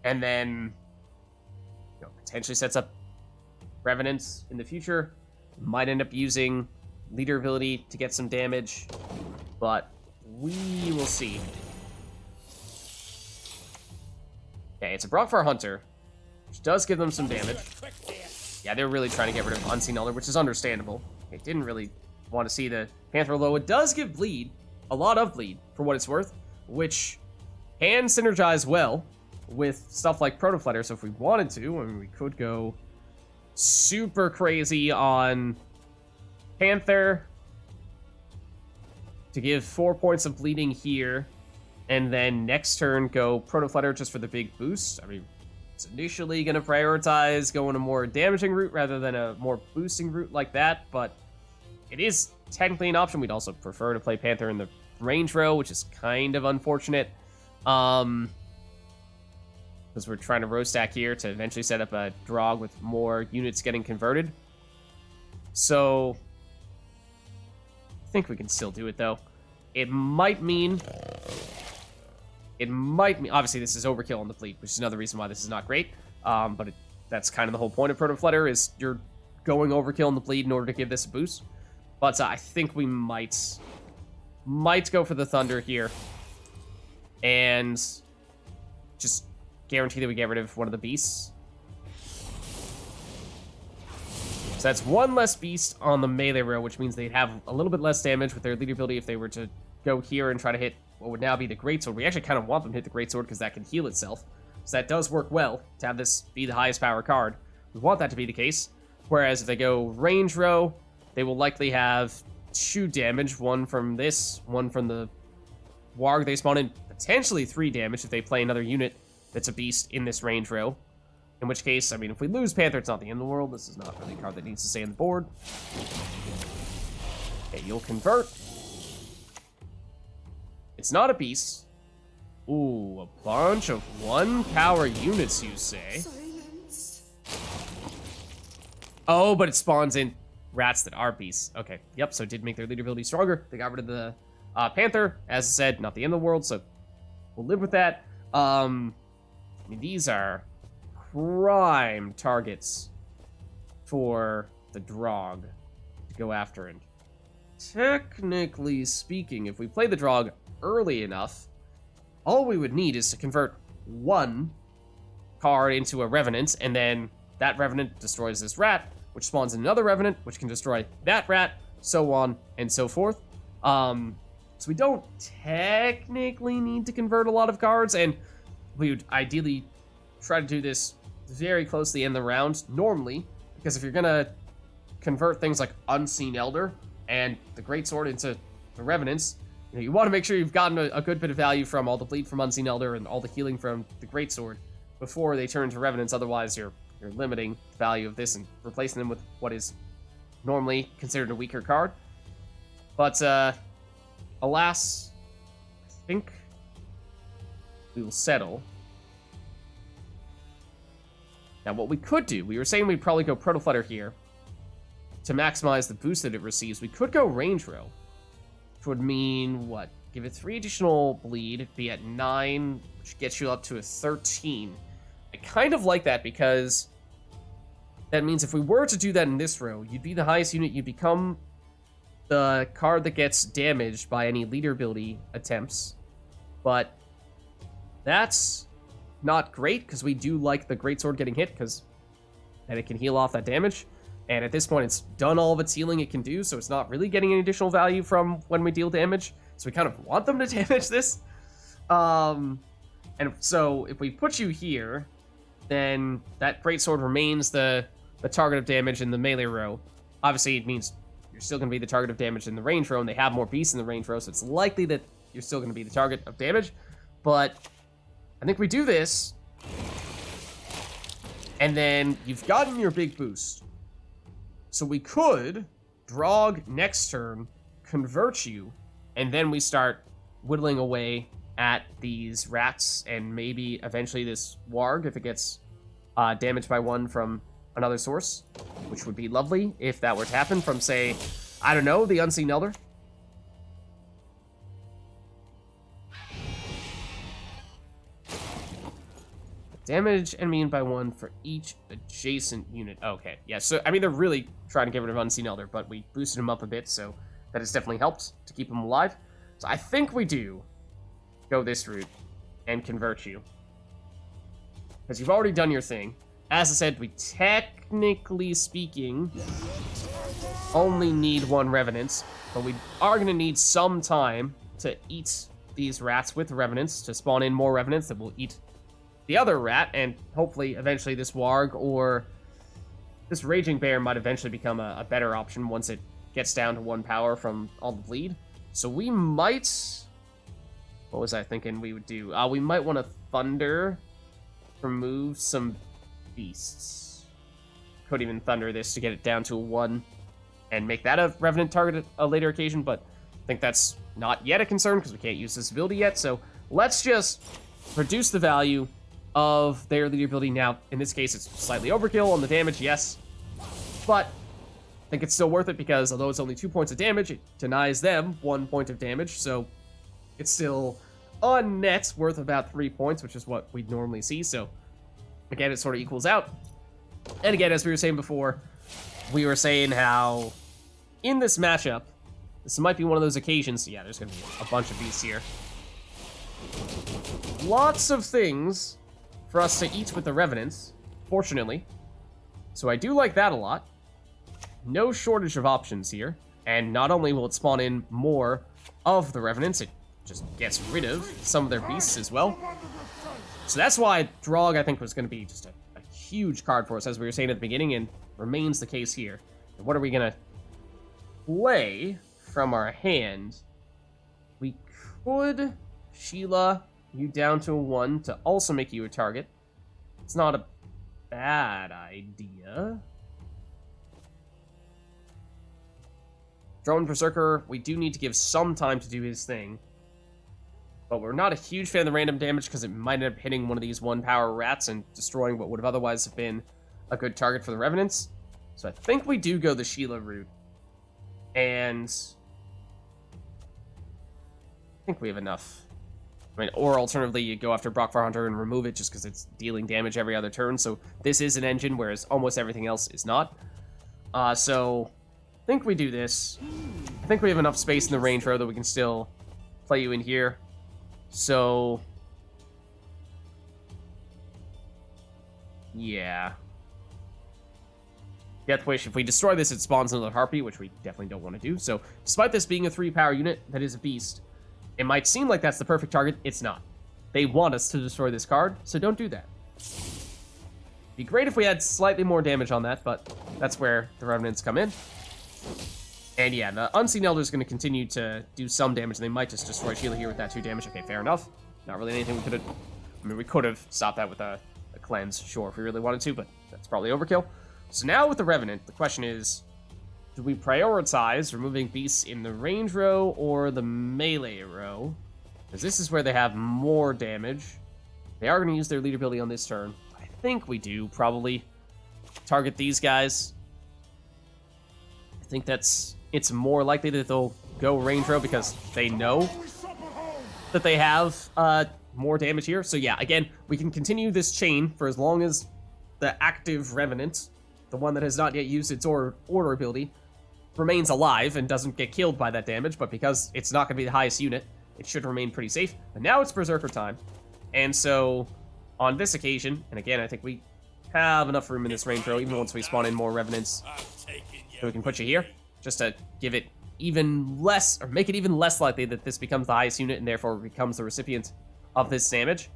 And then, you know, potentially sets up Revenants in the future. Might end up using leader ability to get some damage, but we will see. Okay, it's a Brockfar Hunter, which does give them some damage. Yeah, they're really trying to get rid of Unseen Elder, which is understandable. They didn't really want to see the Panther, although it does give bleed. A lot of bleed, for what it's worth, which can synergize well with stuff like Protoflutter. So if we wanted to, I mean, we could go super crazy on Panther to give 4 points of bleeding here, and then next turn go Protoflutter just for the big boost. I mean, it's initially going to prioritize going a more damaging route rather than a more boosting route like that, but it is technically an option. We'd also prefer to play Panther in the range row, which is kind of unfortunate, because we're trying to row stack here to eventually set up a Drog with more units getting converted. So I think we can still do it, though. It might mean obviously this is overkill on the fleet, which is another reason why this is not great, but that's kind of the whole point of Protoflutter, is you're going overkill on the bleed in order to give this a boost. But I think we might go for the Thunder here and just guarantee that we get rid of one of the beasts. So that's one less beast on the melee row, which means they'd have a little bit less damage with their lead ability if they were to go here and try to hit what would now be the Greatsword. We actually kind of want them to hit the Greatsword because that can heal itself. So that does work well to have this be the highest power card. We want that to be the case. Whereas if they go range row, they will likely have 2 damage, one from this, one from the warg they spawn in, potentially 3 damage if they play another unit that's a beast in this range row. In which case, I mean, if we lose Panther, it's not the end of the world. This is not really a card that needs to stay on the board. Okay, you'll convert. It's not a beast. Ooh, a bunch of 1 power units, you say? Silence. Oh, but it spawns in rats that are beasts. Okay, yep, so it did make their leader ability stronger. They got rid of the Panther. As I said, not the end of the world, so we'll live with that. I mean, these are prime targets for the Drog to go after. And technically speaking, if we play the Drog early enough, all we would need is to convert 1 card into a Revenant, and then that Revenant destroys this rat, which spawns another Revenant, which can destroy that rat, so on and so forth. So we don't technically need to convert a lot of cards, and we would ideally try to do this very close to the end of the round, normally, because if you're gonna convert things like Unseen Elder and the Greatsword into the Revenants, you want to make sure you've gotten a good bit of value from all the bleed from Unseen Elder and all the healing from the Greatsword before they turn to Revenants. Otherwise, you're limiting the value of this and replacing them with what is normally considered a weaker card. But alas, I think we will settle. Now, what we could do, we were saying we'd probably go Protoflutter here to maximize the boost that it receives. We could go Range Row, which would mean, what? Give it 3 additional bleed, be at 9, which gets you up to a 13. I kind of like that because that means if we were to do that in this row, you'd be the highest unit, you'd become the card that gets damaged by any leader ability attempts. But that's not great, because we do like the Greatsword getting hit, because then it can heal off that damage. And at this point, it's done all of its healing it can do, so it's not really getting any additional value from when we deal damage. So we kind of want them to damage this. And so if we put you here, then that Greatsword remains the target of damage in the melee row. Obviously, it means you're still going to be the target of damage in the range row, and they have more beasts in the range row, so it's likely that you're still going to be the target of damage. But I think we do this, and then you've gotten your big boost. So we could Drog next turn, convert you, and then we start whittling away at these rats, and maybe eventually this warg if it gets damaged by 1 from another source, which would be lovely if that were to happen from, say, I don't know, the Unseen Elder. Damage enemy by 1 for each adjacent unit. Okay, yeah, so, I mean, they're really trying to get rid of Unseen Elder, but we boosted him up a bit, so that has definitely helped to keep him alive. So I think we do go this route and convert you, because you've already done your thing. As I said, we technically speaking only need 1 Revenant, but we are going to need some time to eat these rats with Revenants, to spawn in more Revenants that will eat the other rat, and hopefully eventually this warg or this Raging Bear might eventually become a better option once it gets down to 1 power from all the bleed. So we might... What was I thinking we would do? We might want to Thunder, remove some beasts. Could even Thunder this to get it down to a 1 and make that a Revenant target at a later occasion, but I think that's not yet a concern because we can't use this ability yet. So let's just reduce the value of their leader ability. Now, in this case, it's slightly overkill on the damage, yes, but I think it's still worth it because although it's only 2 points of damage, it denies them 1 point of damage, so it's still on net worth about 3 points, which is what we'd normally see. So again, it sort of equals out. And again, as we were saying before, we were saying how in this matchup, this might be one of those occasions. Yeah, there's gonna be a bunch of beasts here. Lots of things for us to eat with the Revenants, fortunately. So I do like that a lot. No shortage of options here. And not only will it spawn in more of the Revenants, it just gets rid of some of their beasts as well. So that's why Drog, I think, was going to be just a huge card for us, as we were saying at the beginning, and remains the case here. And what are we going to play from our hand? We could Sheila you down to a 1 to also make you a target. It's not a bad idea. Drone Berserker, we do need to give some time to do his thing. But we're not a huge fan of the random damage because it might end up hitting one of these 1-power rats and destroying what would have otherwise have been a good target for the Revenants. So I think we do go the Sheila route. And I think we have enough. I mean, or alternatively, you go after Brockfire Hunter and remove it just because it's dealing damage every other turn. So this is an engine, whereas almost everything else is not. So I think we do this. I think we have enough space in the range row that we can still play you in here. So yeah. Death Wish, if we destroy this, it spawns another Harpy, which we definitely don't want to do. So despite this being a 3-power unit that is a beast, it might seem like that's the perfect target. It's not. They want us to destroy this card, so don't do that. Be great if we had slightly more damage on that, but that's where the Revenants come in. And yeah, the Unseen Elder is going to continue to do some damage, and they might just destroy Sheila here with that 2 damage. Okay, fair enough. Not really anything we could have... I mean, we could have stopped that with a cleanse, sure, if we really wanted to, but that's probably overkill. So now with the Revenant, the question is, do we prioritize removing beasts in the range row or the melee row? Because this is where they have more damage. They are going to use their lead ability on this turn. I think we do probably target these guys. I think it's more likely that they'll go range row because they know that they have more damage here. So yeah, again, we can continue this chain for as long as the active Revenant, the one that has not yet used its order ability, remains alive and doesn't get killed by that damage, but because it's not going to be the highest unit, it should remain pretty safe. But now it's Berserker time. And so, on this occasion, and again, I think we have enough room in this range row, even once we spawn in more Revenants, so we can put you here, just to give it even less, or make it even less likely that this becomes the highest unit and therefore becomes the recipient of this damage.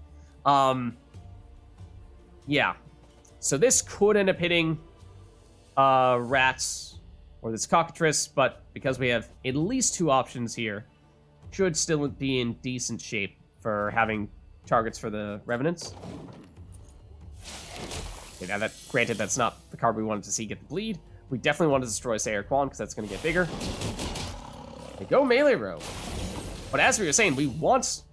Yeah. So this could end up hitting rats or this cockatrice, but because we have at least 2 options here, should still be in decent shape for having targets for the Revenants. Okay, now that, granted, that's not the card we wanted to see get the bleed. We definitely want to destroy Sayer Quan because that's going to get bigger. They go melee row. But as we were saying, we want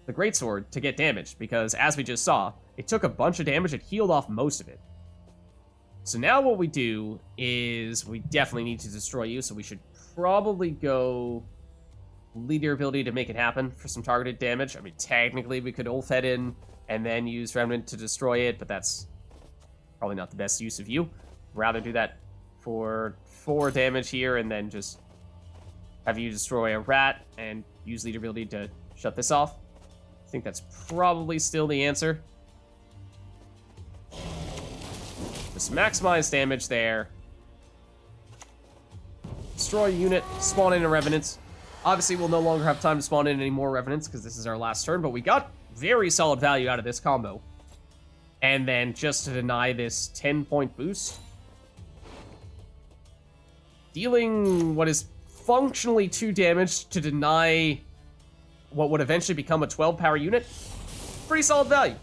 the Greatsword to get damaged because, as we just saw, it took a bunch of damage. It healed off most of it. So now what we do is we definitely need to destroy you, so we should probably go leader ability to make it happen for some targeted damage. I mean, technically we could Ulf head in and then use Remnant to destroy it, but that's probably not the best use of you. Rather do that for 4 damage here and then just have you destroy a rat and use leader ability to shut this off. I think that's probably still the answer. Just maximize damage there. Destroy a unit, spawn in a Revenant. Obviously, we'll no longer have time to spawn in any more Revenants because this is our last turn, but we got very solid value out of this combo. And then just to deny this 10-point boost, dealing what is functionally 2 damage to deny what would eventually become a 12-power unit, pretty solid value.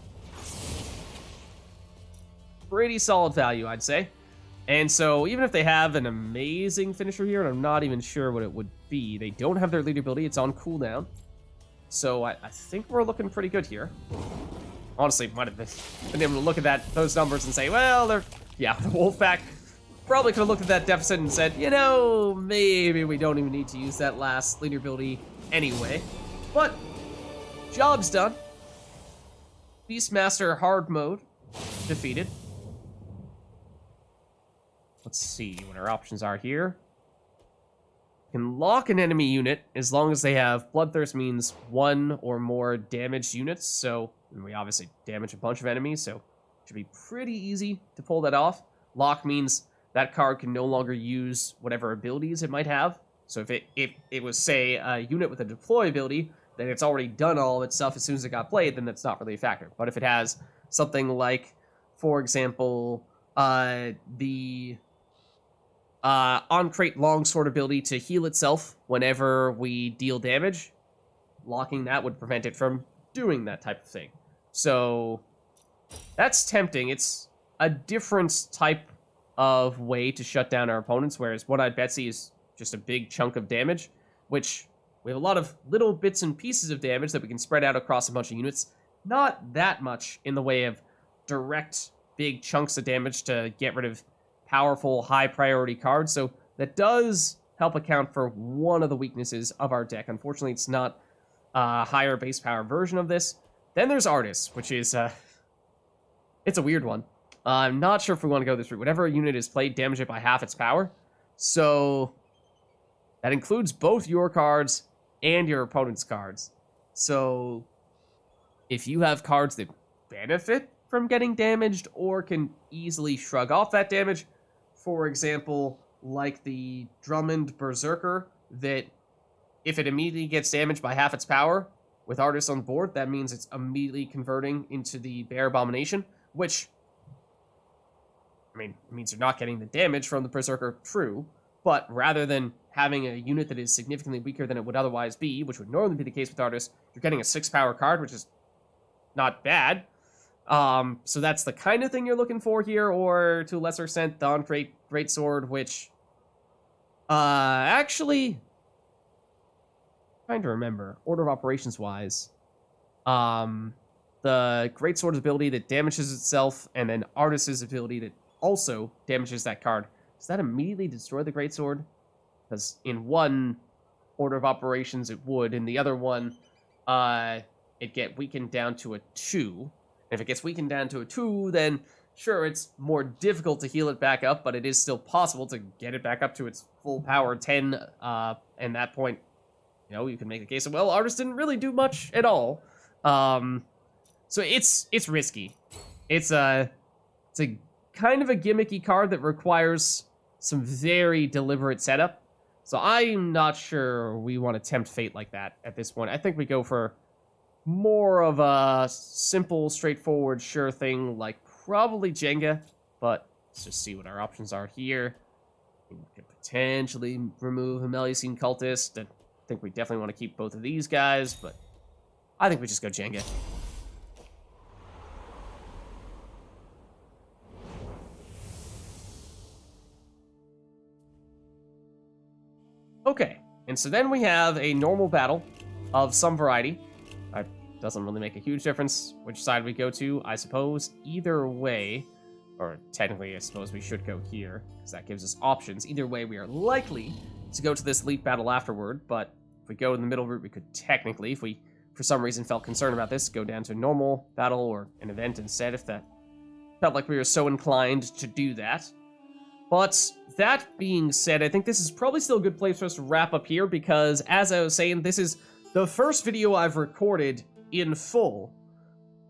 Pretty solid value, I'd say. And so, even if they have an amazing finisher here, and I'm not even sure what it would be, they don't have their leader ability, it's on cooldown. So, I think we're looking pretty good here. Honestly, might have been able to look at those numbers and say, well, they're... Yeah, the Wolfpack probably could have looked at that deficit and said, you know, maybe we don't even need to use that last leader ability anyway. But, job's done. Beastmaster hard mode defeated. Let's see what our options are here. You can lock an enemy unit as long as they have Bloodthirst means 1 or more damaged units. So, and we obviously damage a bunch of enemies, so it should be pretty easy to pull that off. Lock means that card can no longer use whatever abilities it might have So if it was, say, a unit with a deploy ability, then it's already done all of its stuff as soon as it got played, then that's not really a factor. But if it has something like, for example, the on-crate longsword ability to heal itself whenever we deal damage, locking that would prevent it from doing that type of thing. So that's tempting. It's a different type of way to shut down our opponents, whereas One-Eyed Betsy is just a big chunk of damage, which we have a lot of little bits and pieces of damage that we can spread out across a bunch of units. Not that much in the way of direct big chunks of damage to get rid of powerful, high-priority cards, so that does help account for one of the weaknesses of our deck. Unfortunately, it's not a higher base power version of this. Then there's Artist, which is, it's a weird one. I'm not sure if we want to go this route. Whenever a unit is played, damage it by half its power. So that includes both your cards and your opponent's cards. So if you have cards that benefit from getting damaged or can easily shrug off that damage, for example, like the Drummond Berserker, that if it immediately gets damaged by half its power with Artists on board, that means it's immediately converting into the Bear Abomination, which, I mean, it means you're not getting the damage from the Berserker, true, but rather than having a unit that is significantly weaker than it would otherwise be, which would normally be the case with Artists, you're getting a 6-power card, which is not bad. So that's the kind of thing you're looking for here, or to a lesser extent, the on-crate Greatsword, which, actually, trying to remember, order of operations-wise, the Greatsword's ability that damages itself, and then Artist's ability that also damages that card. Does that immediately destroy the Greatsword? Because in one order of operations it would, in the other one, it get weakened down to a 2. If it gets weakened down to a 2, then sure, it's more difficult to heal it back up, but it is still possible to get it back up to its full power 10, and that point, you know, you can make the case of, well, Artist didn't really do much at all. So it's risky. It's a kind of a gimmicky card that requires some very deliberate setup. So I'm not sure we want to tempt fate like that at this point. I think we go for more of a simple, straightforward, sure thing, like probably Jenga, but let's just see what our options are here. We could potentially remove a Melusine Cultist. I think we definitely want to keep both of these guys, but I think we just go Jenga. Okay, and so then we have a normal battle of some variety. It doesn't really make a huge difference which side we go to, I suppose. Either way, or technically I suppose we should go here, because that gives us options. Either way, we are likely to go to this elite battle afterward, but if we go in the middle route, we could technically, if we for some reason felt concerned about this, go down to a normal battle or an event instead, if that felt like we were so inclined to do that. But that being said, I think this is probably still a good place for us to wrap up here, because as I was saying, this is the first video I've recorded in full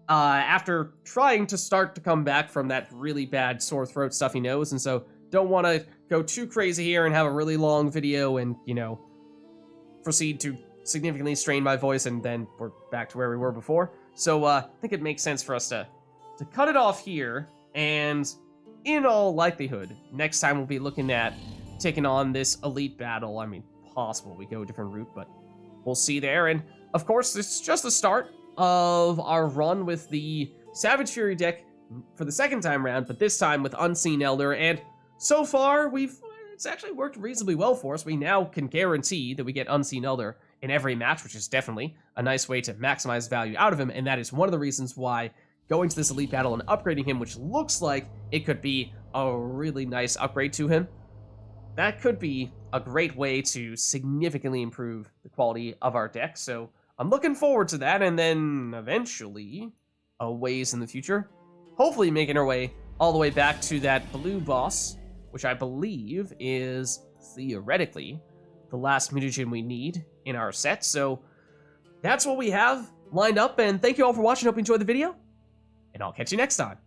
after trying to start to come back from that really bad sore throat, stuffy nose, and so don't want to go too crazy here and have a really long video and, you know, proceed to significantly strain my voice and then we're back to where we were before. So I think it makes sense for us to cut it off here, and in all likelihood, next time we'll be looking at taking on this elite battle. I mean, possible we go a different route, but we'll see there. And of course, this is just the start of our run with the Savage Fury deck for the second time round, but this time with Unseen Elder. And so far, it's actually worked reasonably well for us. We now can guarantee that we get Unseen Elder in every match, which is definitely a nice way to maximize value out of him. And that is one of the reasons why going to this elite battle and upgrading him, which looks like it could be a really nice upgrade to him, that could be a great way to significantly improve the quality of our deck. So I'm looking forward to that, and then eventually, a ways in the future, hopefully making our way all the way back to that blue boss, which I believe is theoretically the last mutagen we need in our set. So that's what we have lined up, and thank you all for watching. Hope you enjoyed the video, and I'll catch you next time.